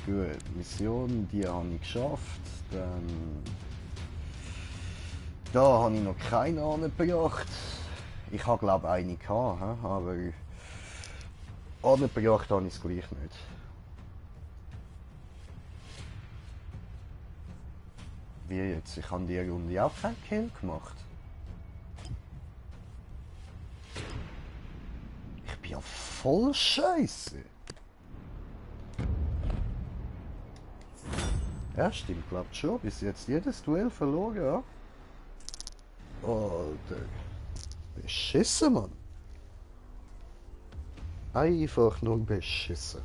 Gut, Mission, die habe ich geschafft. Dann. Da habe ich noch keine angebracht. Ich habe glaube ich eine gehabt, aber angebracht habe ich es gleich nicht. Wie jetzt? Ich habe die Runde auch keinen Kill gemacht. Ich bin ja voll scheiße. Ja, stimmt, glaubt schon. Bis jetzt jedes Duell verloren, ja. Alter. Beschissen, Mann. Einfach nur beschissen.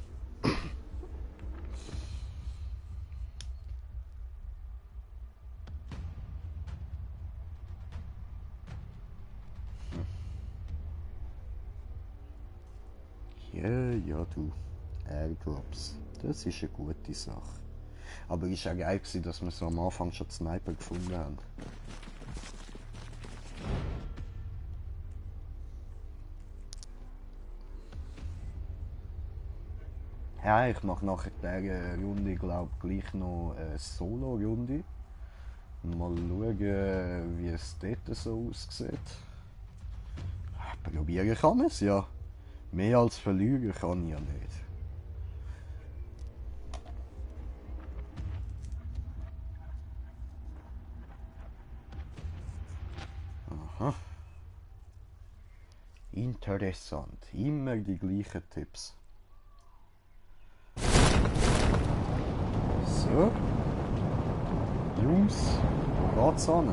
Ja, du. Airdrops. Das ist eine gute Sache. Aber es war auch geil, dass wir so am Anfang schon die Sniper gefunden haben. Ja, ich mache nach dieser Runde, glaube ich, gleich noch eine Solo-Runde. Mal schauen, wie es dort so aussieht. Probieren kann man es, ja. Mehr als verlieren kann ich ja nicht. Aha. Interessant. Immer die gleichen Tipps. So. Jungs, wo geht's hin?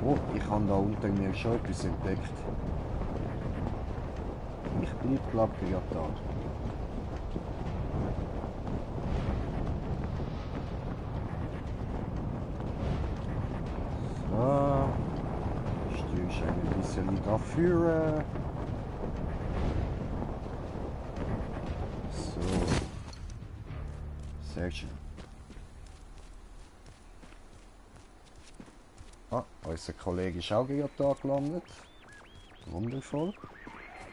Oh, ich habe da unter mir schon etwas entdeckt. Ich bleib, glaube ich, gerade da. So. Stehst ein bisschen dafür. So. Sehr schön. Ah, unser Kollege ist auch gerade da gelandet. Wundervoll.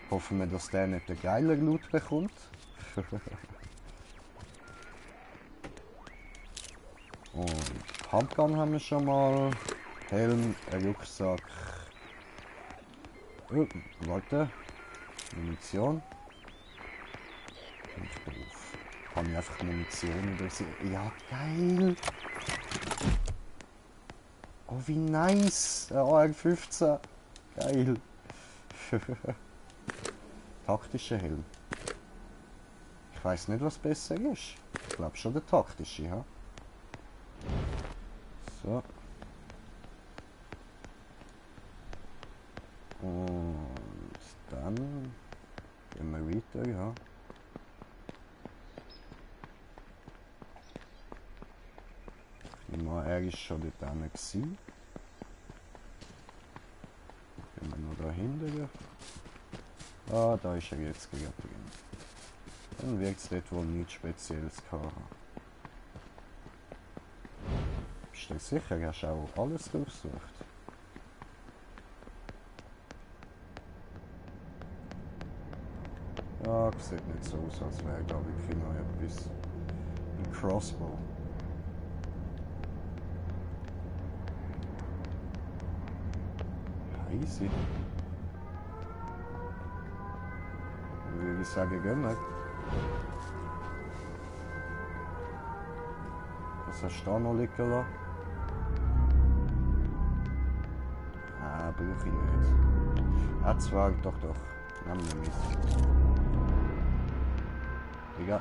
Hoffen wir, dass der nicht den geiler Loot bekommt. Und Handgun haben wir schon mal. Helm, ein Rucksack. Oh, warte. Munition. Nicht drauf. Habe ich einfach Munition übersehen. Ja, geil. Oh, wie nice. Ein AR-15. Geil. Taktischer Helm. Ich weiß nicht, was besser ist. Ich glaube schon der taktische, ja. So. Und dann gehen wir weiter, ja. Ich nehme an, er ist schon dort hinten gewesen. Gehen wir noch da hinten. Ah, da ist er jetzt gerade drin. Dann wird es dort wohl nichts Spezielles gehabt. Bist du sicher? Hast du auch alles durchsucht? Ja, sieht nicht so aus, als wäre da wirklich noch etwas. Ein Crossbow. Easy. Dann würde ich sagen, gehen wir. Was hast du da noch liegen lassen? Ah, brauche ich nicht. Ah, zwar, doch. Nehmen wir mit. Digga,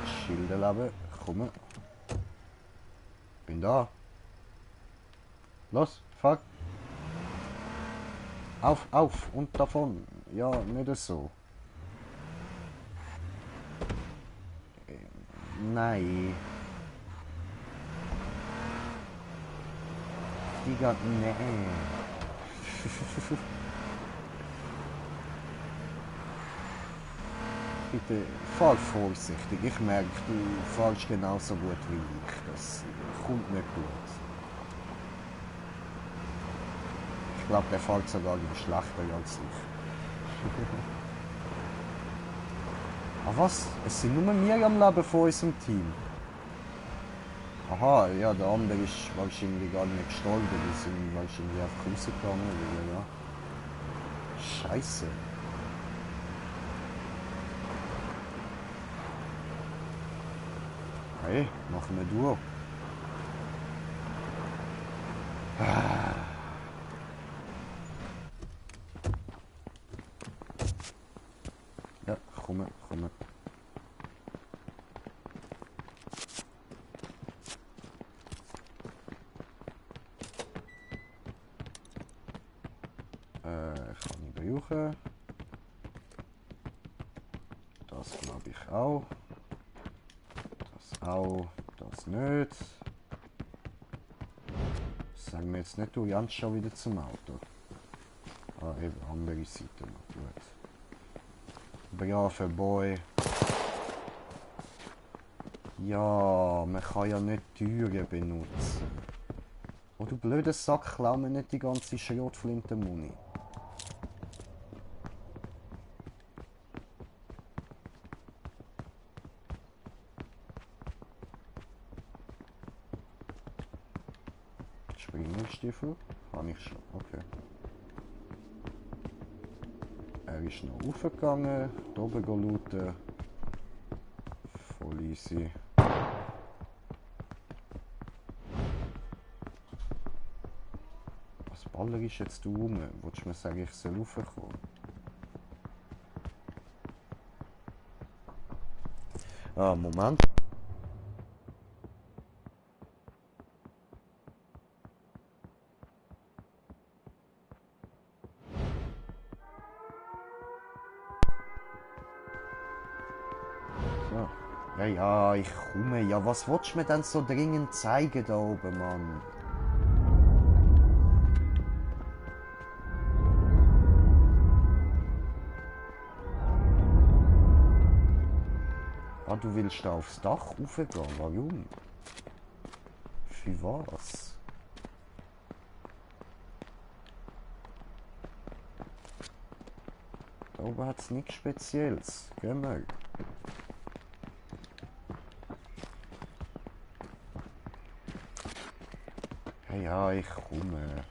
Schilderleben, komm. Bin da. Los, fuck. Auf und davon. Ja, nicht so. Nein. Digga, nee. Bitte, fahr vorsichtig. Ich merke, du fährst genauso gut wie ich. Das kommt nicht gut. Ich glaube, der fährt sogar schlechter als ich. Ah was? Es sind nur wir am Leben von unserem Team. Aha, ja, der andere ist wahrscheinlich gar nicht gestorben. Die sind wahrscheinlich einfach rausgegangen. Ja. Scheiße. Hey, machen wir durch. Ja, komm. Kann ich brauchen. Das glaube ich auch. Das auch. Das nicht. Sagen wir jetzt nicht, du rennst schon wieder zum Auto. Ah, eben, andere Seite noch. Gut. Braver Boy. Ja, man kann ja nicht Türen benutzen. Oh, du blöder Sack, klau mir nicht die ganze Schrotflinten-Muni. Springstiefel? Habe ich schon, okay. Er ist noch raufgegangen, da oben looten. Voll easy. Was Baller ist jetzt du rum? Wolltest du mir sagen, ich soll raufkommen? Ah, Moment. So. Ja, ich komme. Ja, was willst du mir denn so dringend zeigen da oben, Mann? Ah, du willst da aufs Dach raufgehen? Warum? Für was? Da oben hat es nichts Spezielles. Gehen wir. Ja, ich komme.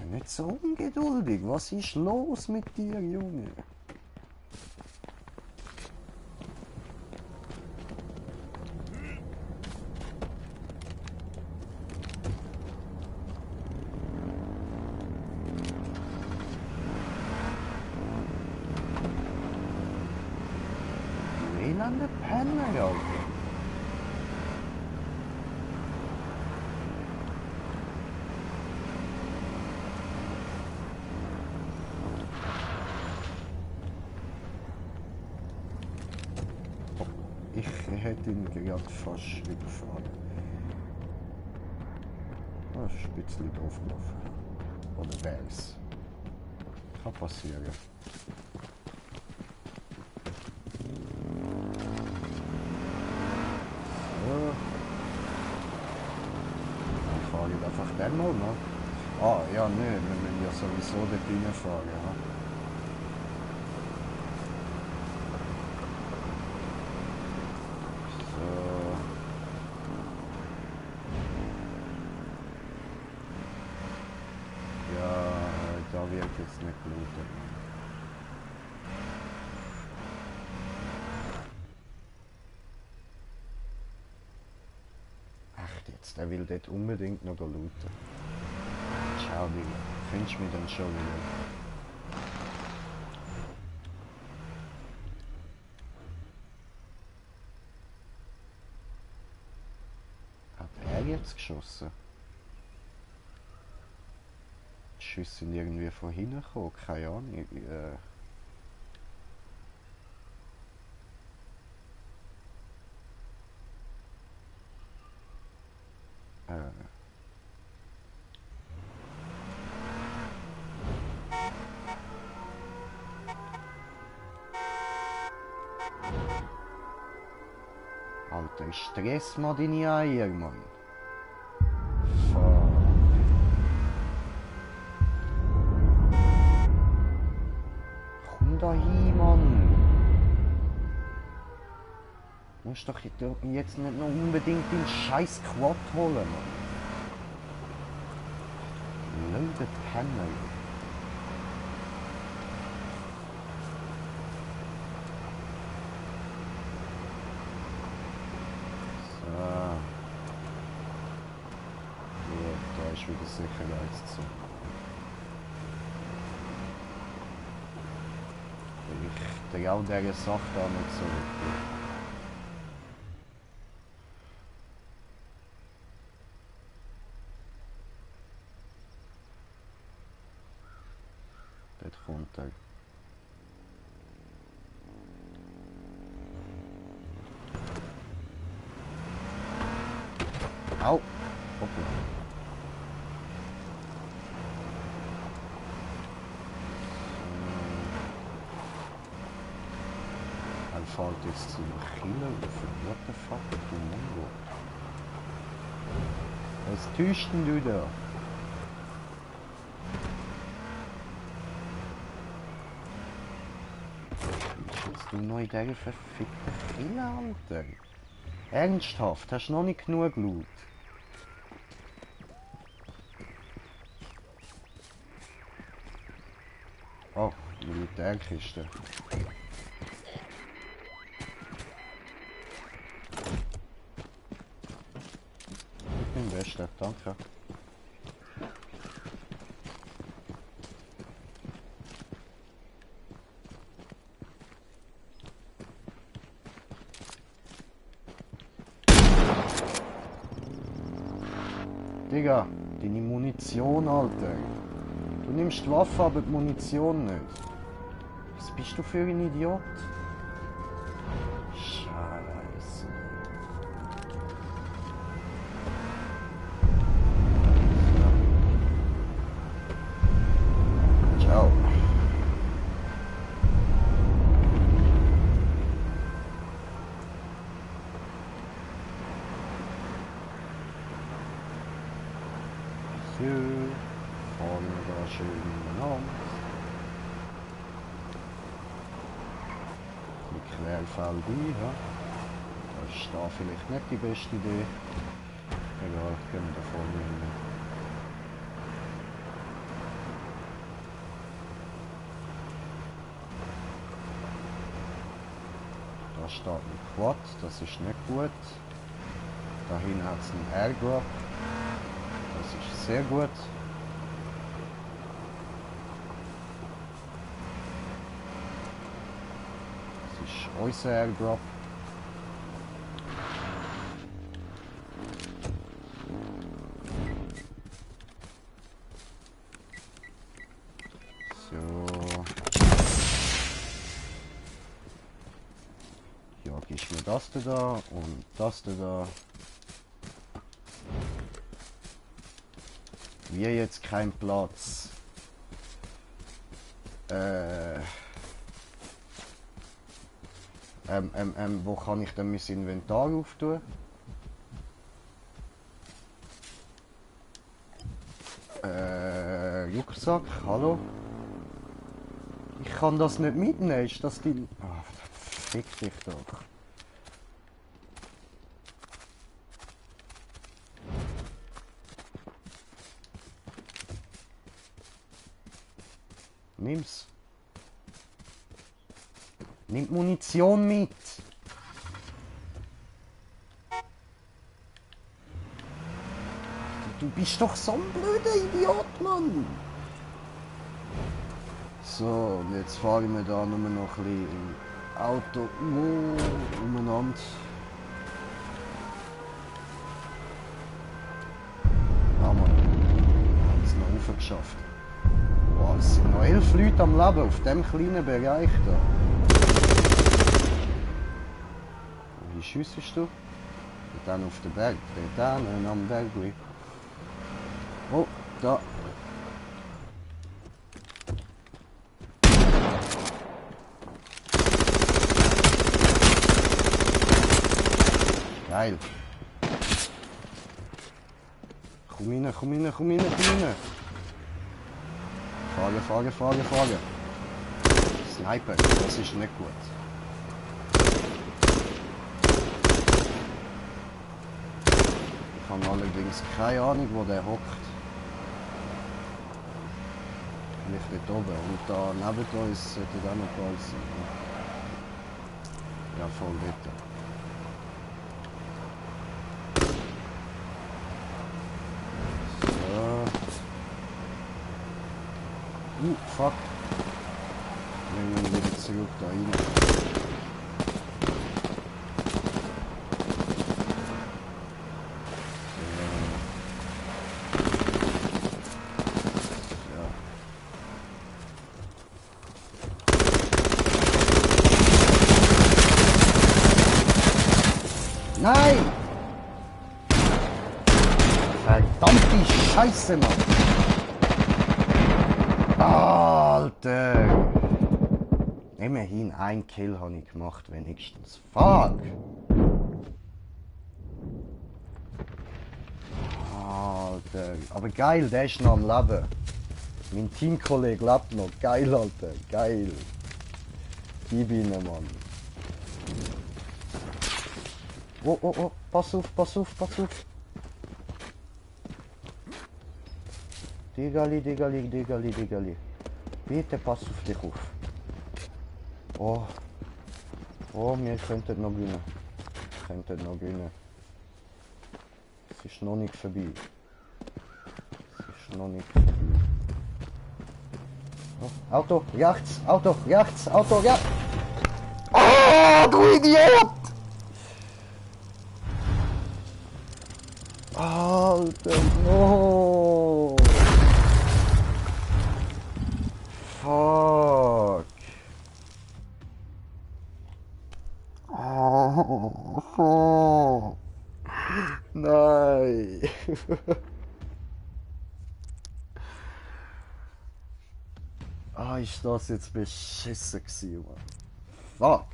Nicht so ungeduldig. Was ist los mit dir, Junge? pennen, Alter. Ich hätte ihn gerade fast überfahren. Ah, ist ein bisschen drauf gelaufen. Oder wär's? Kann passieren. So. Dann fahre ich einfach den mal, ne? Ah, ja, ne, wir müssen ja sowieso dort reinfahren, ja. Da wird jetzt nicht bluten. Echt jetzt, der will dort unbedingt noch looten. Ciao, Digga. Findest du mich dann schon wieder? Hat er jetzt geschossen? Die Schüsse sind irgendwie von hinten gekommen, keine Ahnung. Alter, ich stress mal deine Eier, Mann. Fuck. Komm da hin, Mann. Du musst doch jetzt nicht noch unbedingt den scheiß Quad holen, Mann. Blöde Penner. Da ist wieder Sicherheitszone. Ich traue dieser Sache da nicht so wirklich. Dort kommt er. Au! Hoppla. Er fährt jetzt zu der Kille auf. What the fuck, du Mongo? Was tust denn du da? Bist du noch in dieser verfickten Kille, Alter? Ernsthaft, hast du noch nicht genug Blut? Oh, die Militärkiste. Ich bin Bester, danke. Digga, deine Munition, Alter. Du nimmst die Waffe, aber die Munition nicht. Was bist du für ein Idiot? Scheiße. Ciao. So, fahren wir da schön lang. Mit Querfeld ein, ja. Das ist da vielleicht nicht die beste Idee. Egal, gehen wir da vorne hin. Da steht ein Quad, das ist nicht gut. Da hinten hat es einen Airdrop. Das ist sehr gut. Das ist unser Airdrop. das da und das da. Wie jetzt kein Platz. Wo kann ich denn mein Inventar auftun? Rucksack, hallo? Ich kann das nicht mitnehmen, ist das die... Ah, fick dich doch. Nimm's. Nimm Munition mit. Du bist doch so ein blöder Idiot, Mann. So, und jetzt fahren wir da nur noch ein bisschen im Auto umeinander. Ah, Mann. Wir haben es noch raufgeschafft. Boah, es sind noch 11 Leute am Leben auf diesem kleinen Bereich da. Wie schiessest du? Dann auf den Berg. Dort hinten am Berg. Oh, da. Geil. Komm rein, komm rein, komm rein, komm rein. Fahren. Sniper, das ist nicht gut. Ich habe allerdings keine Ahnung, wo der hockt. Vielleicht dort oben. Und da neben uns sollte auch noch bald sein. Ja, voll dort. So. Fuck. Wir müssen wieder zurück da rein. Nein! Verdammte Scheiße, Mann! Alter! Immerhin ein Kill habe ich gemacht, wenigstens. Fuck! Alter! Aber geil, der ist noch am Leben. Mein Teamkollege lebt noch. Geil, Alter! Geil! Gib ihn, Mann! Oh, pass auf. Digali. Bitte pass auf dich auf. Oh, wir könnten noch gewinnen. Es ist noch nicht vorbei. Oh, Auto, rechts! Oh, du Idiot! Alter, no! Fuck! Oh, nein! Ist das jetzt beschissen gewesen, Mann? Fuck!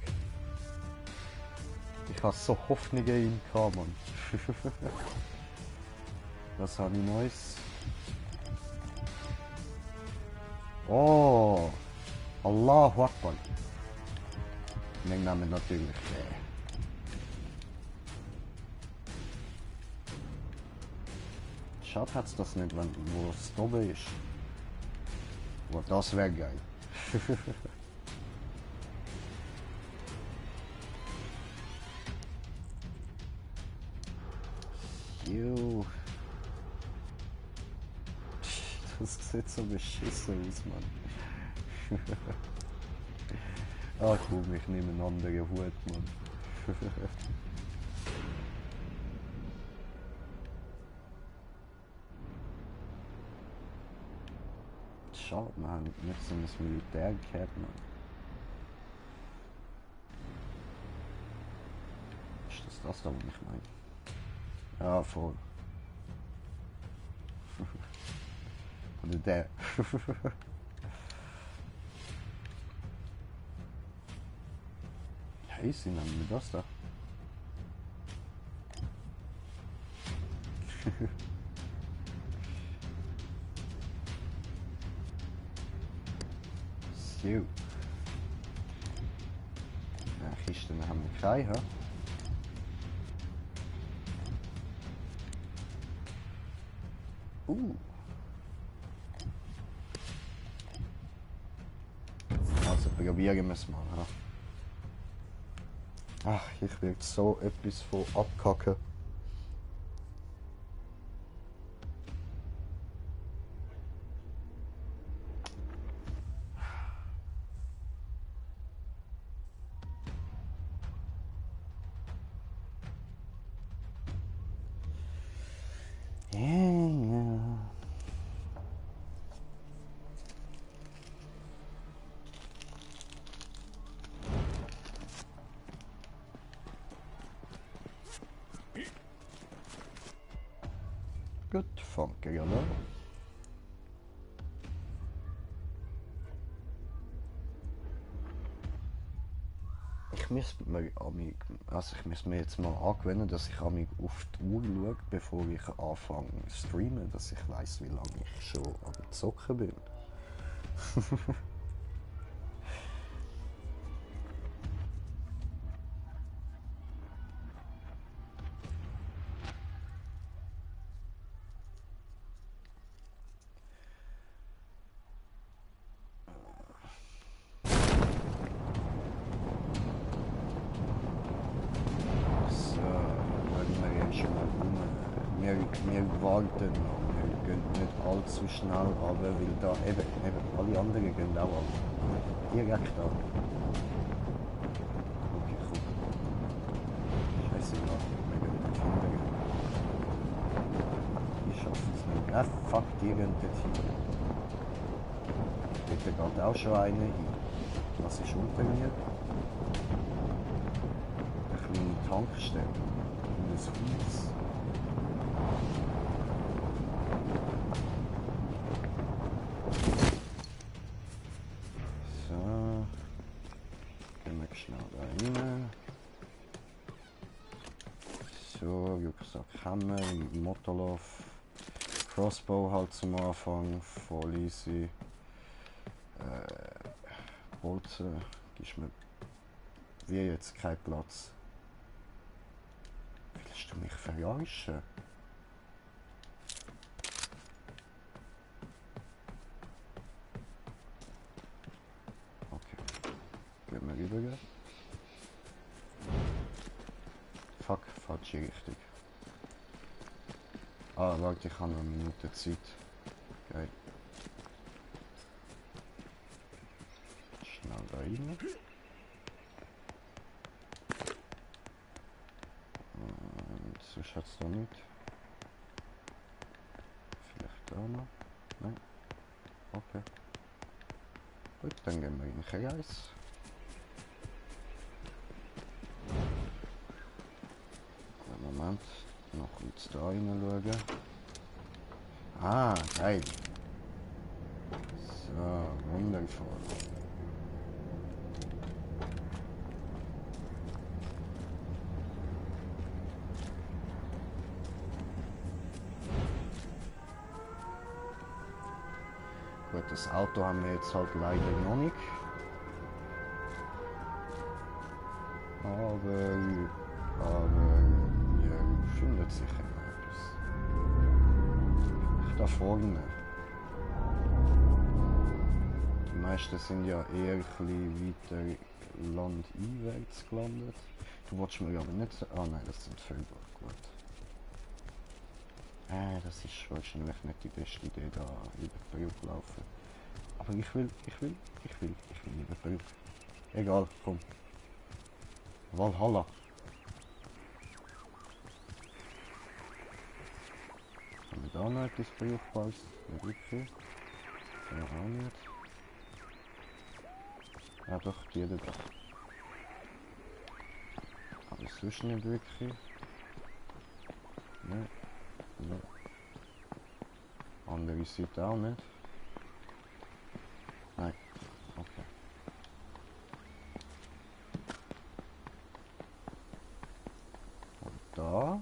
Ich hatte so Hoffnungen in ihm gehabt, Mann. Was habe ich Neues? Oh! Allahu Akbar! Wir nehmen natürlich den. Schade hat's das nicht, wenn wo es oben ist. Aber das wäre geil. Jo. Das sieht so beschissen aus, Mann. Ach komm, ich nehme einen anderen Hut, Mann. Schade, wir haben nicht so ein Militär gehabt, Mann. das da, was ich meine. Ja, voll. Oder der. Hey, sie nehmen wir das da. So. Ja, Kisten haben wir keine. Ha? Also probieren wir es mal. Ha? Ach, ich will so etwas von abkacken. Gut, fangen wir an. Ich müsste mir jetzt mal angewöhnen, dass ich auf die Uhr schaue, bevor ich anfange zu streamen, dass ich weiss, wie lange ich schon am Zocken bin. Wir warten noch, wir gehen nicht allzu schnell runter, weil da eben alle anderen gehen auch ab. Direkt ab. Okay, cool. Scheißegal, wir gehen nicht hinterher. Ich schaffe es nicht. Ah, fuck, die gehen dort hin. Dort geht auch schon einer hin. Was ist unter mir? Eine kleine Tankstelle. Und ein Haus. Hammer, Motorlauf, Crossbow halt zum Anfang, voll easy. Bolzen, gibst mir wie jetzt keinen Platz. Willst du mich verarschen? Okay, gehen wir rüber. Fuck, falsche Richtung. Ah, warte, ich habe noch eine Minute Zeit. Geil. Schnell da rein. Und sonst hat es da nicht. Vielleicht da noch. Nein. Okay. Gut, dann gehen wir in den Kreis. Moment. Noch kurz da rein schauen. Ah, geil. So, wundervoll. Gut, das Auto haben wir jetzt halt leider noch nicht. Aber wir finden sicher noch etwas. Da vorne. Die meisten sind ja eher ein bisschen weiter landeinwärts gelandet. Du wolltest mir aber nicht... Ah nein, das sind Vögel. Gut. Das ist wahrscheinlich nicht die beste Idee, da über die Brücke laufen. Aber ich will über die Brücke. Egal, komm. Valhalla. Haben wir da noch etwas Brauchbares? Nicht wirklich. Ja, auch nicht. Ja doch, die da. Aber es sonst nicht wirklich. Ne? Ne. Andere Seite auch nicht. Nein. Okay. Und da.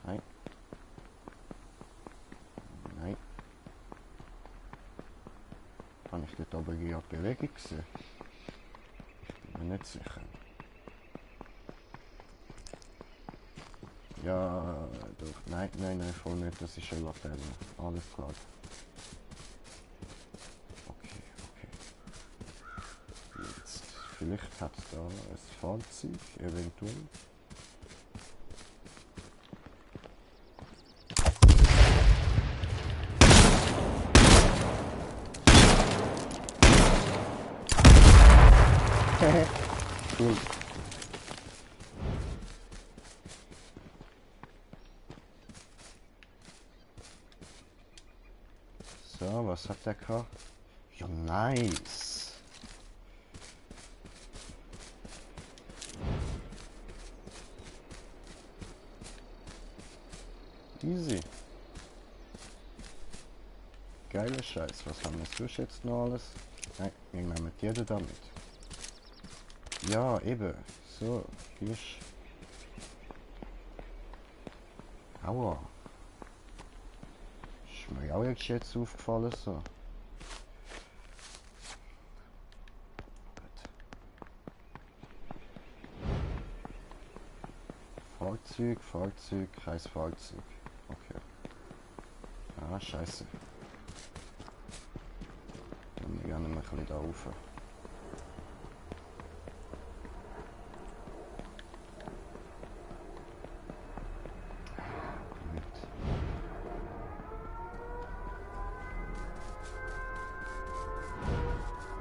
Nein. Nein. Habe ich dort aber gerade Bewegung gesehen? Ich bin mir nicht sicher. Ja, doch. Nein, nein, nein, voll nicht. Das ist eine Laterne. Alles klar. Okay, okay. Jetzt. Vielleicht hat da ein Fahrzeug, eventuell. Cool. So, was hat der gehabt? Ja, nice. Easy. Geiler Scheiß. Was haben wir sonst jetzt noch alles? Nein, wir nehmen jeden damit. Ja, eben. So, hier ist... Aua. Ist mir auch jetzt aufgefallen, so. Gut. Fahrzeug, Fahrzeug, kein Fahrzeug. Okay. Ah, scheiße. Dann gerne mal ein bisschen da rauf.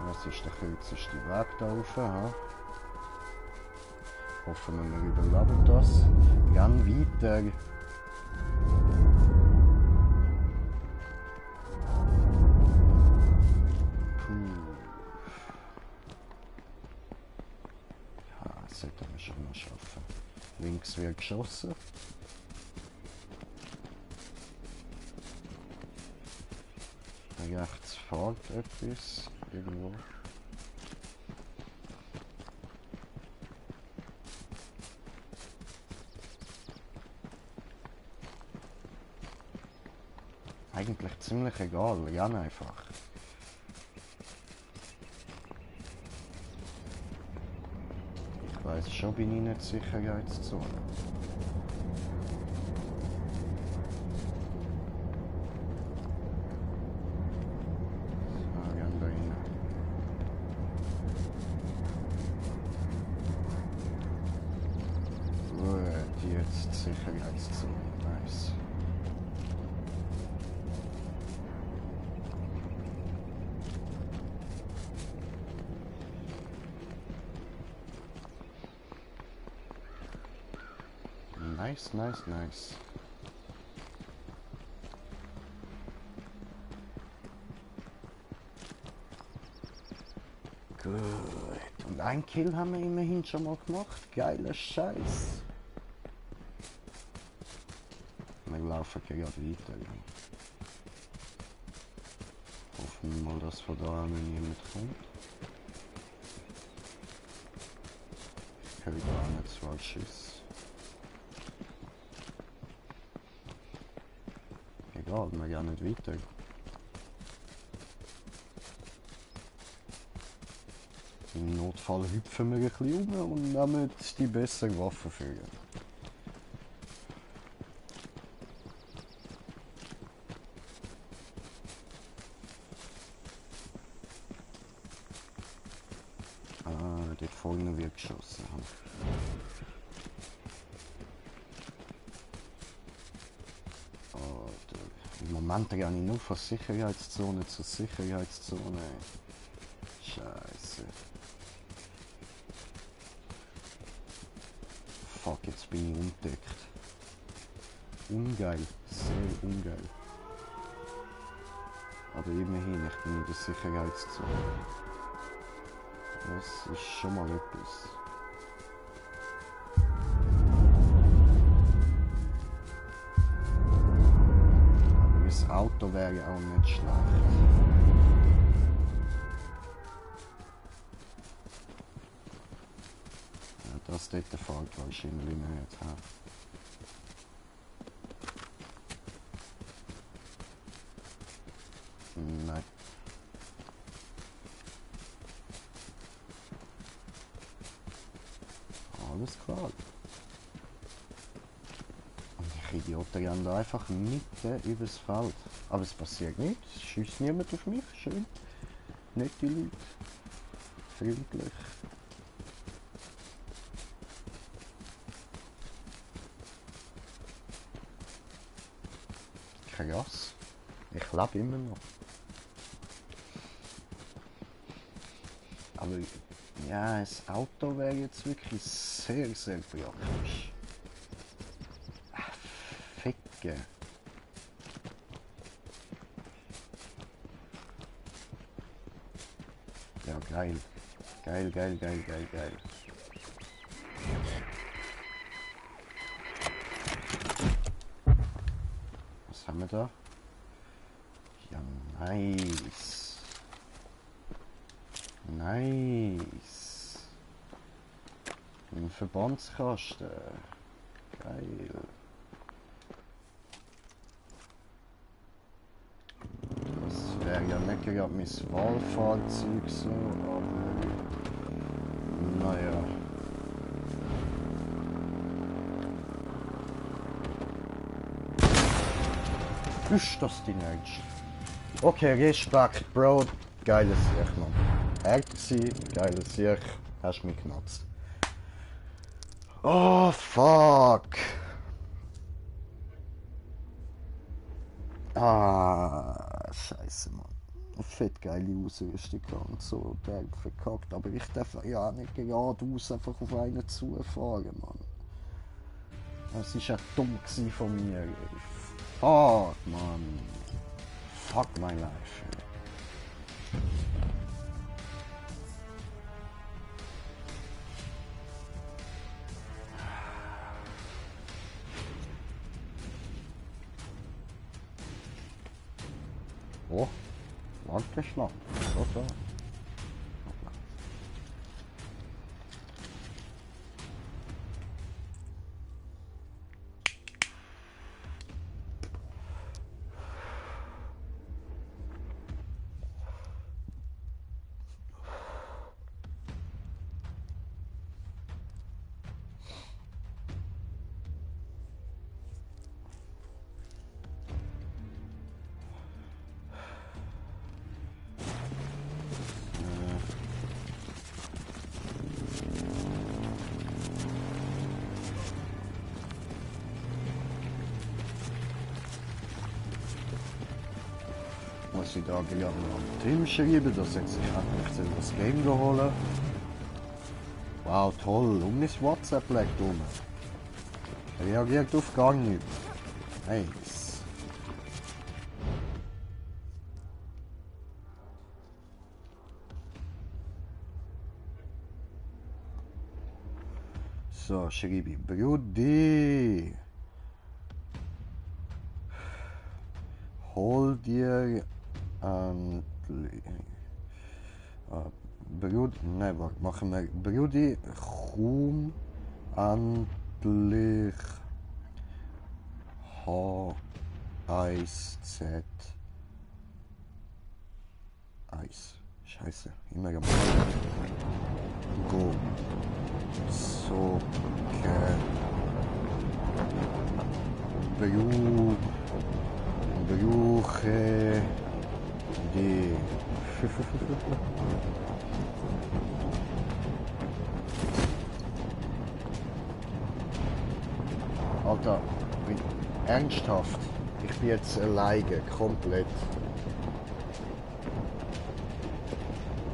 Das ist der kürzeste Weg da rauf. Ha? Hoffen wir überleben das. Gern weiter. Puh. Ja, das sollten wir schon mal schaffen. Links wird geschossen. Rechts fährt etwas. Irgendwo. Eigentlich ziemlich egal, ja einfach. Ich weiß schon, bin ich nicht Sicherheitszone. So, gehen da rein. Gut, jetzt Sicherheitszone, nice. Nice, nice, nice. Gut. Und ein Kill haben wir immerhin schon mal gemacht. Geiler Scheiß. Wir laufen gerade weiter. Ja. Hoffen wir mal, dass von da niemand kommt. Ich höre gar nicht zwei Schüsse. Egal, wir gehen nicht weiter. Im Notfall hüpfen wir ein bisschen um und nehmen die bessere Waffe für. Ah, dort vorne wird geschossen. Im Moment gehe ich nur von Sicherheitszone zu Sicherheitszone. Scheiße. Fuck, jetzt bin ich entdeckt. Ungeil, sehr ungeil. Aber immerhin, ich bin in der Sicherheitszone. Das ist schon mal etwas. Auto wäre auch nicht schlecht. Ja, das dort fällt wahrscheinlich nicht. Ha? Nein. Alles klar. Die Idioten rennen da einfach mitten übers Feld. Aber es passiert nichts. Es schießt niemand auf mich. Schön. Nette Leute. Freundlich. Krass. Ich lebe immer noch. Aber ja, das Auto wäre jetzt wirklich sehr, sehr praktisch. Ficke. Ja, geil. Geil, geil, geil, geil, geil. Was haben wir da? Ja, nice. Nice. Ein Verbandskasten. Geil. Das wäre ja nicht gerade mein Wahlfahrzeug so, aber naja. Ist das die Ernst? Okay, Respekt, Bro. Geiles Sieg, Mann. Herzlich, geiles Sieg. Hast mich genutzt. Oh, fuck. Ah, scheiße, Mann. Fett geile Ausrüstung und so, der verkackt. Aber ich darf ja nicht geradeaus einfach auf einen zufahren, Mann. Das war ja dumm von mir. Fuck, Mann. Fuck my life. Oh, Landgeschlagen. So. Muss ich da gerade am Team schreiben, dass jetzt ich endlich das Game holen. Wow, toll. Und mein WhatsApp legt um. Reagiert auf gar nichts. Nice. So, schreibe ich. Brudi. Hol dir Brudi, nein, warte, machen wir Brudi, komm endlich H1Z 1. Scheiße, immer gemacht. Go. So, Brauche die. Alter, ernsthaft. Ich bin jetzt alleine, komplett.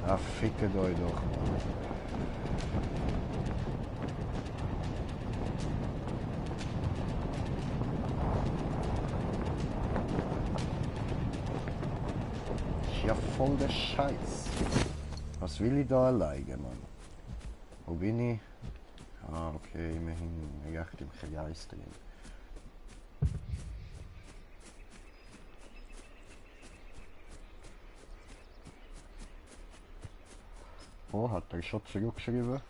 Ah, fickt euch doch. Ja, voll der Scheiß. Was will ich da alleine, Mann? Wo bin ich? Ah, okay, immerhin recht im Kreis drin. Oh, hat er schon zurückgeschrieben?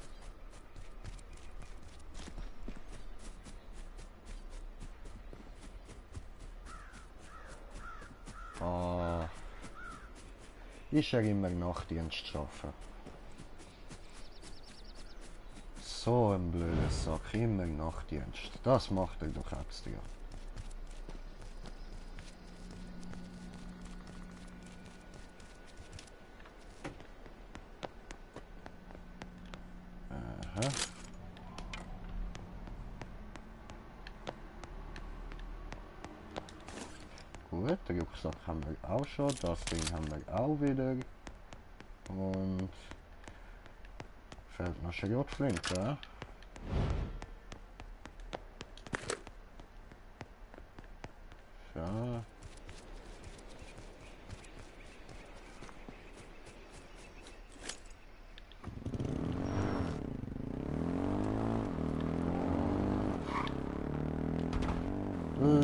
Ah, ist er immer Nachtdienst schaffen? So ein blöder Sack, immer Nachtdienst. Das macht er doch extra. Aha. Gut, den Rucksack haben wir auch schon, das Ding haben wir auch wieder. Und fällt noch Schrotflinte. Ja.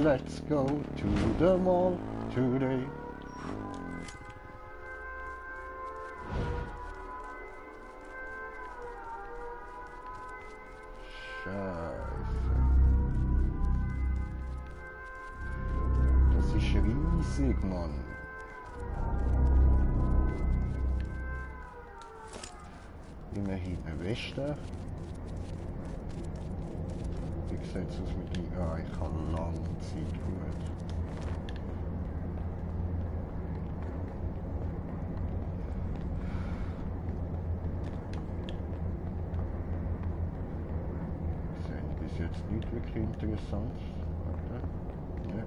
Let's go to the mall today. Scheiße. Das ist riesig, Mann. Immerhin eine Weste. Wie sieht es aus mit dem? Ja, ich habe lange Zeit gut. Bis jetzt nicht wirklich interessant. Warte. Ja.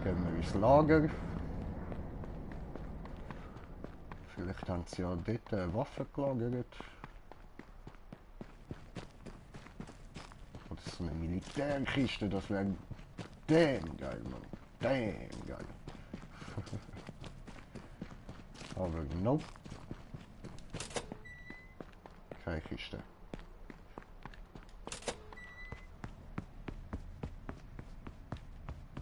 Gehen wir ins Lager. Vielleicht haben sie ja dort eine Waffe gelagert. Oder so eine Militärkiste, das wäre damn geil, Mann. Damn geil. Aber nope. Keine Kiste.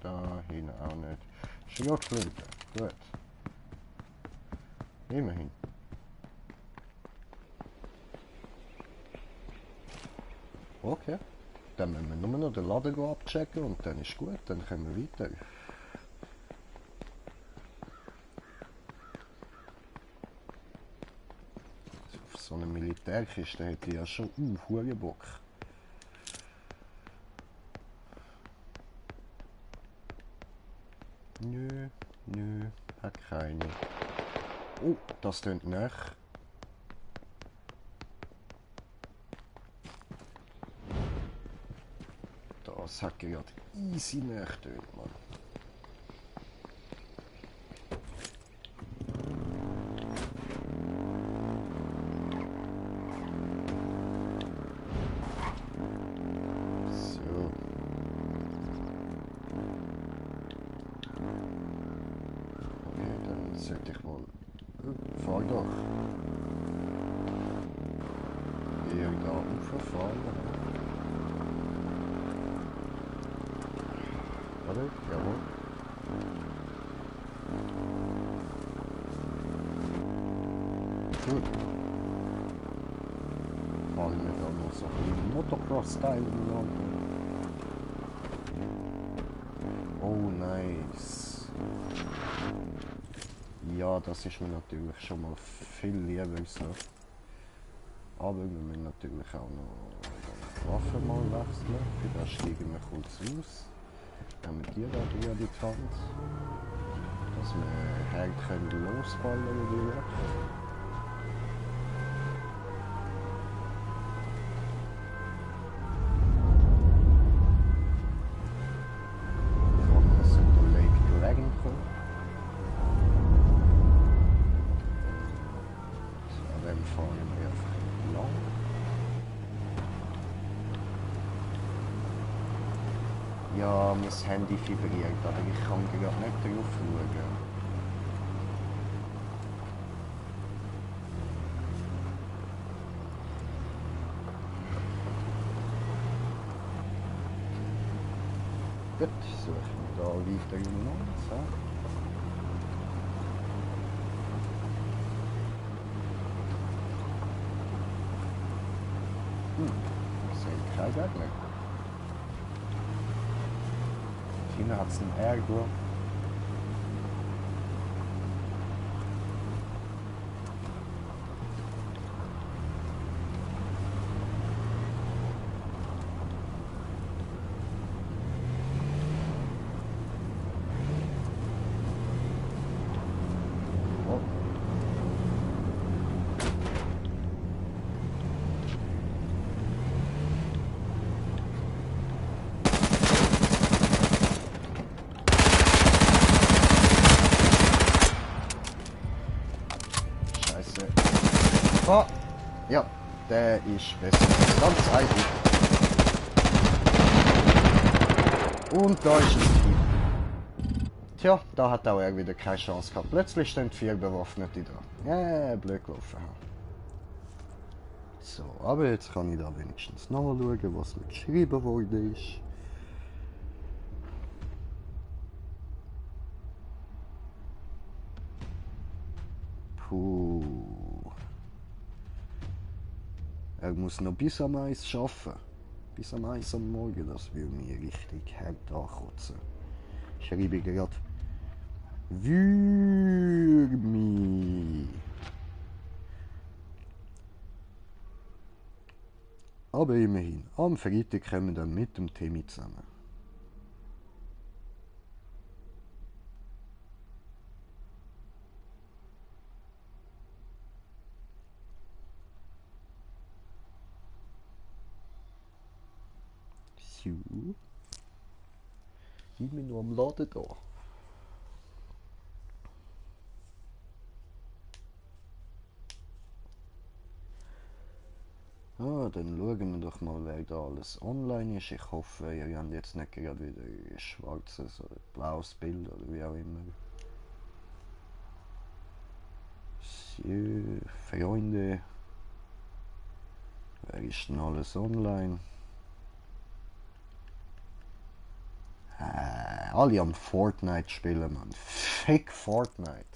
Da hinten auch nicht. Schrotflinte. Gut. Immerhin. Okay. Dann müssen wir nur noch den Laden abchecken und dann ist gut. Dann können wir weiter. Auf so eine Militärkiste hätte ich ja schon hohen Bock. Nö, nö, hat keine. Oh, das tönt nach. Das hat gerade easy nachgetönt, Mann. So. Okay, dann sollte ich mal... fahr doch. Hier da rauffahren. Warte, jawohl. Gut. Fahren wir da noch so ein bisschen Motocross-Style im Land. Oh, nice. Ja, das ist mir natürlich schon mal viel lieber so. Aber wir müssen natürlich auch noch die Waffe mal wechseln. Für das steigen wir kurz aus. Nehmen wir die da an die Hand. Dass wir her können losballern direkt. Ja, mein Handy vibriert, aber ich kann gerade nicht drauf schauen. Gut, suchen wir da weiter umeinander. Gegner. Hinten hat es einen Ärger. Oh, ja, der ist besser. Ganz eindeutig. Und da ist ein Team. Tja, da hat auch er wieder keine Chance gehabt. Plötzlich stehen 4 Bewaffnete da. Blöd gelaufen. So, aber jetzt kann ich da wenigstens nachschauen, was mir geschrieben worden ist. Puh. Er muss noch bis am 1 arbeiten. Bis am 1 am Morgen, das will mir richtig hart ankotzen. Schreibe ich gerade. Würmi. Aber immerhin, am Freitag kommen wir dann mit dem Timmy zusammen. So. Sind wir noch am Laden da? Dann schauen wir doch mal, wer da alles online ist. Ich hoffe, ihr habt jetzt nicht gerade wieder ein schwarzes oder blaues Bild oder wie auch immer. So, Freunde. Wer ist denn alles online? Alle am Fortnite spielen, man. Fick Fortnite.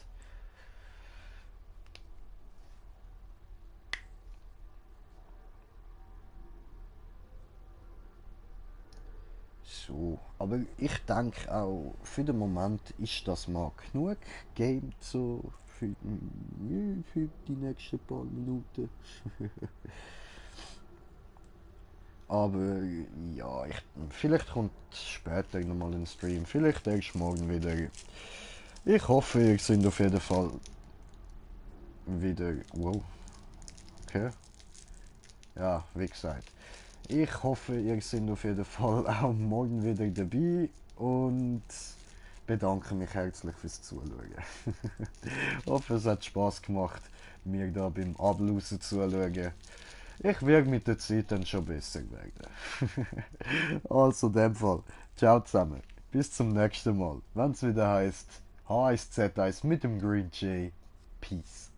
So, aber ich denke auch, für den Moment ist das mal genug Game so für die nächsten paar Minuten. Aber ja, vielleicht kommt später nochmal ein Stream, vielleicht erst morgen wieder. Ich hoffe, ihr seid auf jeden Fall wieder... Wow, okay. Ja, wie gesagt. Ich hoffe, ihr seid auf jeden Fall auch morgen wieder dabei und bedanke mich herzlich fürs Zuschauen. Ich hoffe, es hat Spaß gemacht, mir da beim Ablosen zuzuschauen. Ich werde mit der Zeit dann schon besser werden. Also in dem Fall, ciao zusammen. Bis zum nächsten Mal, wenn es wieder heißt HSZ1 mit dem Green J. Peace.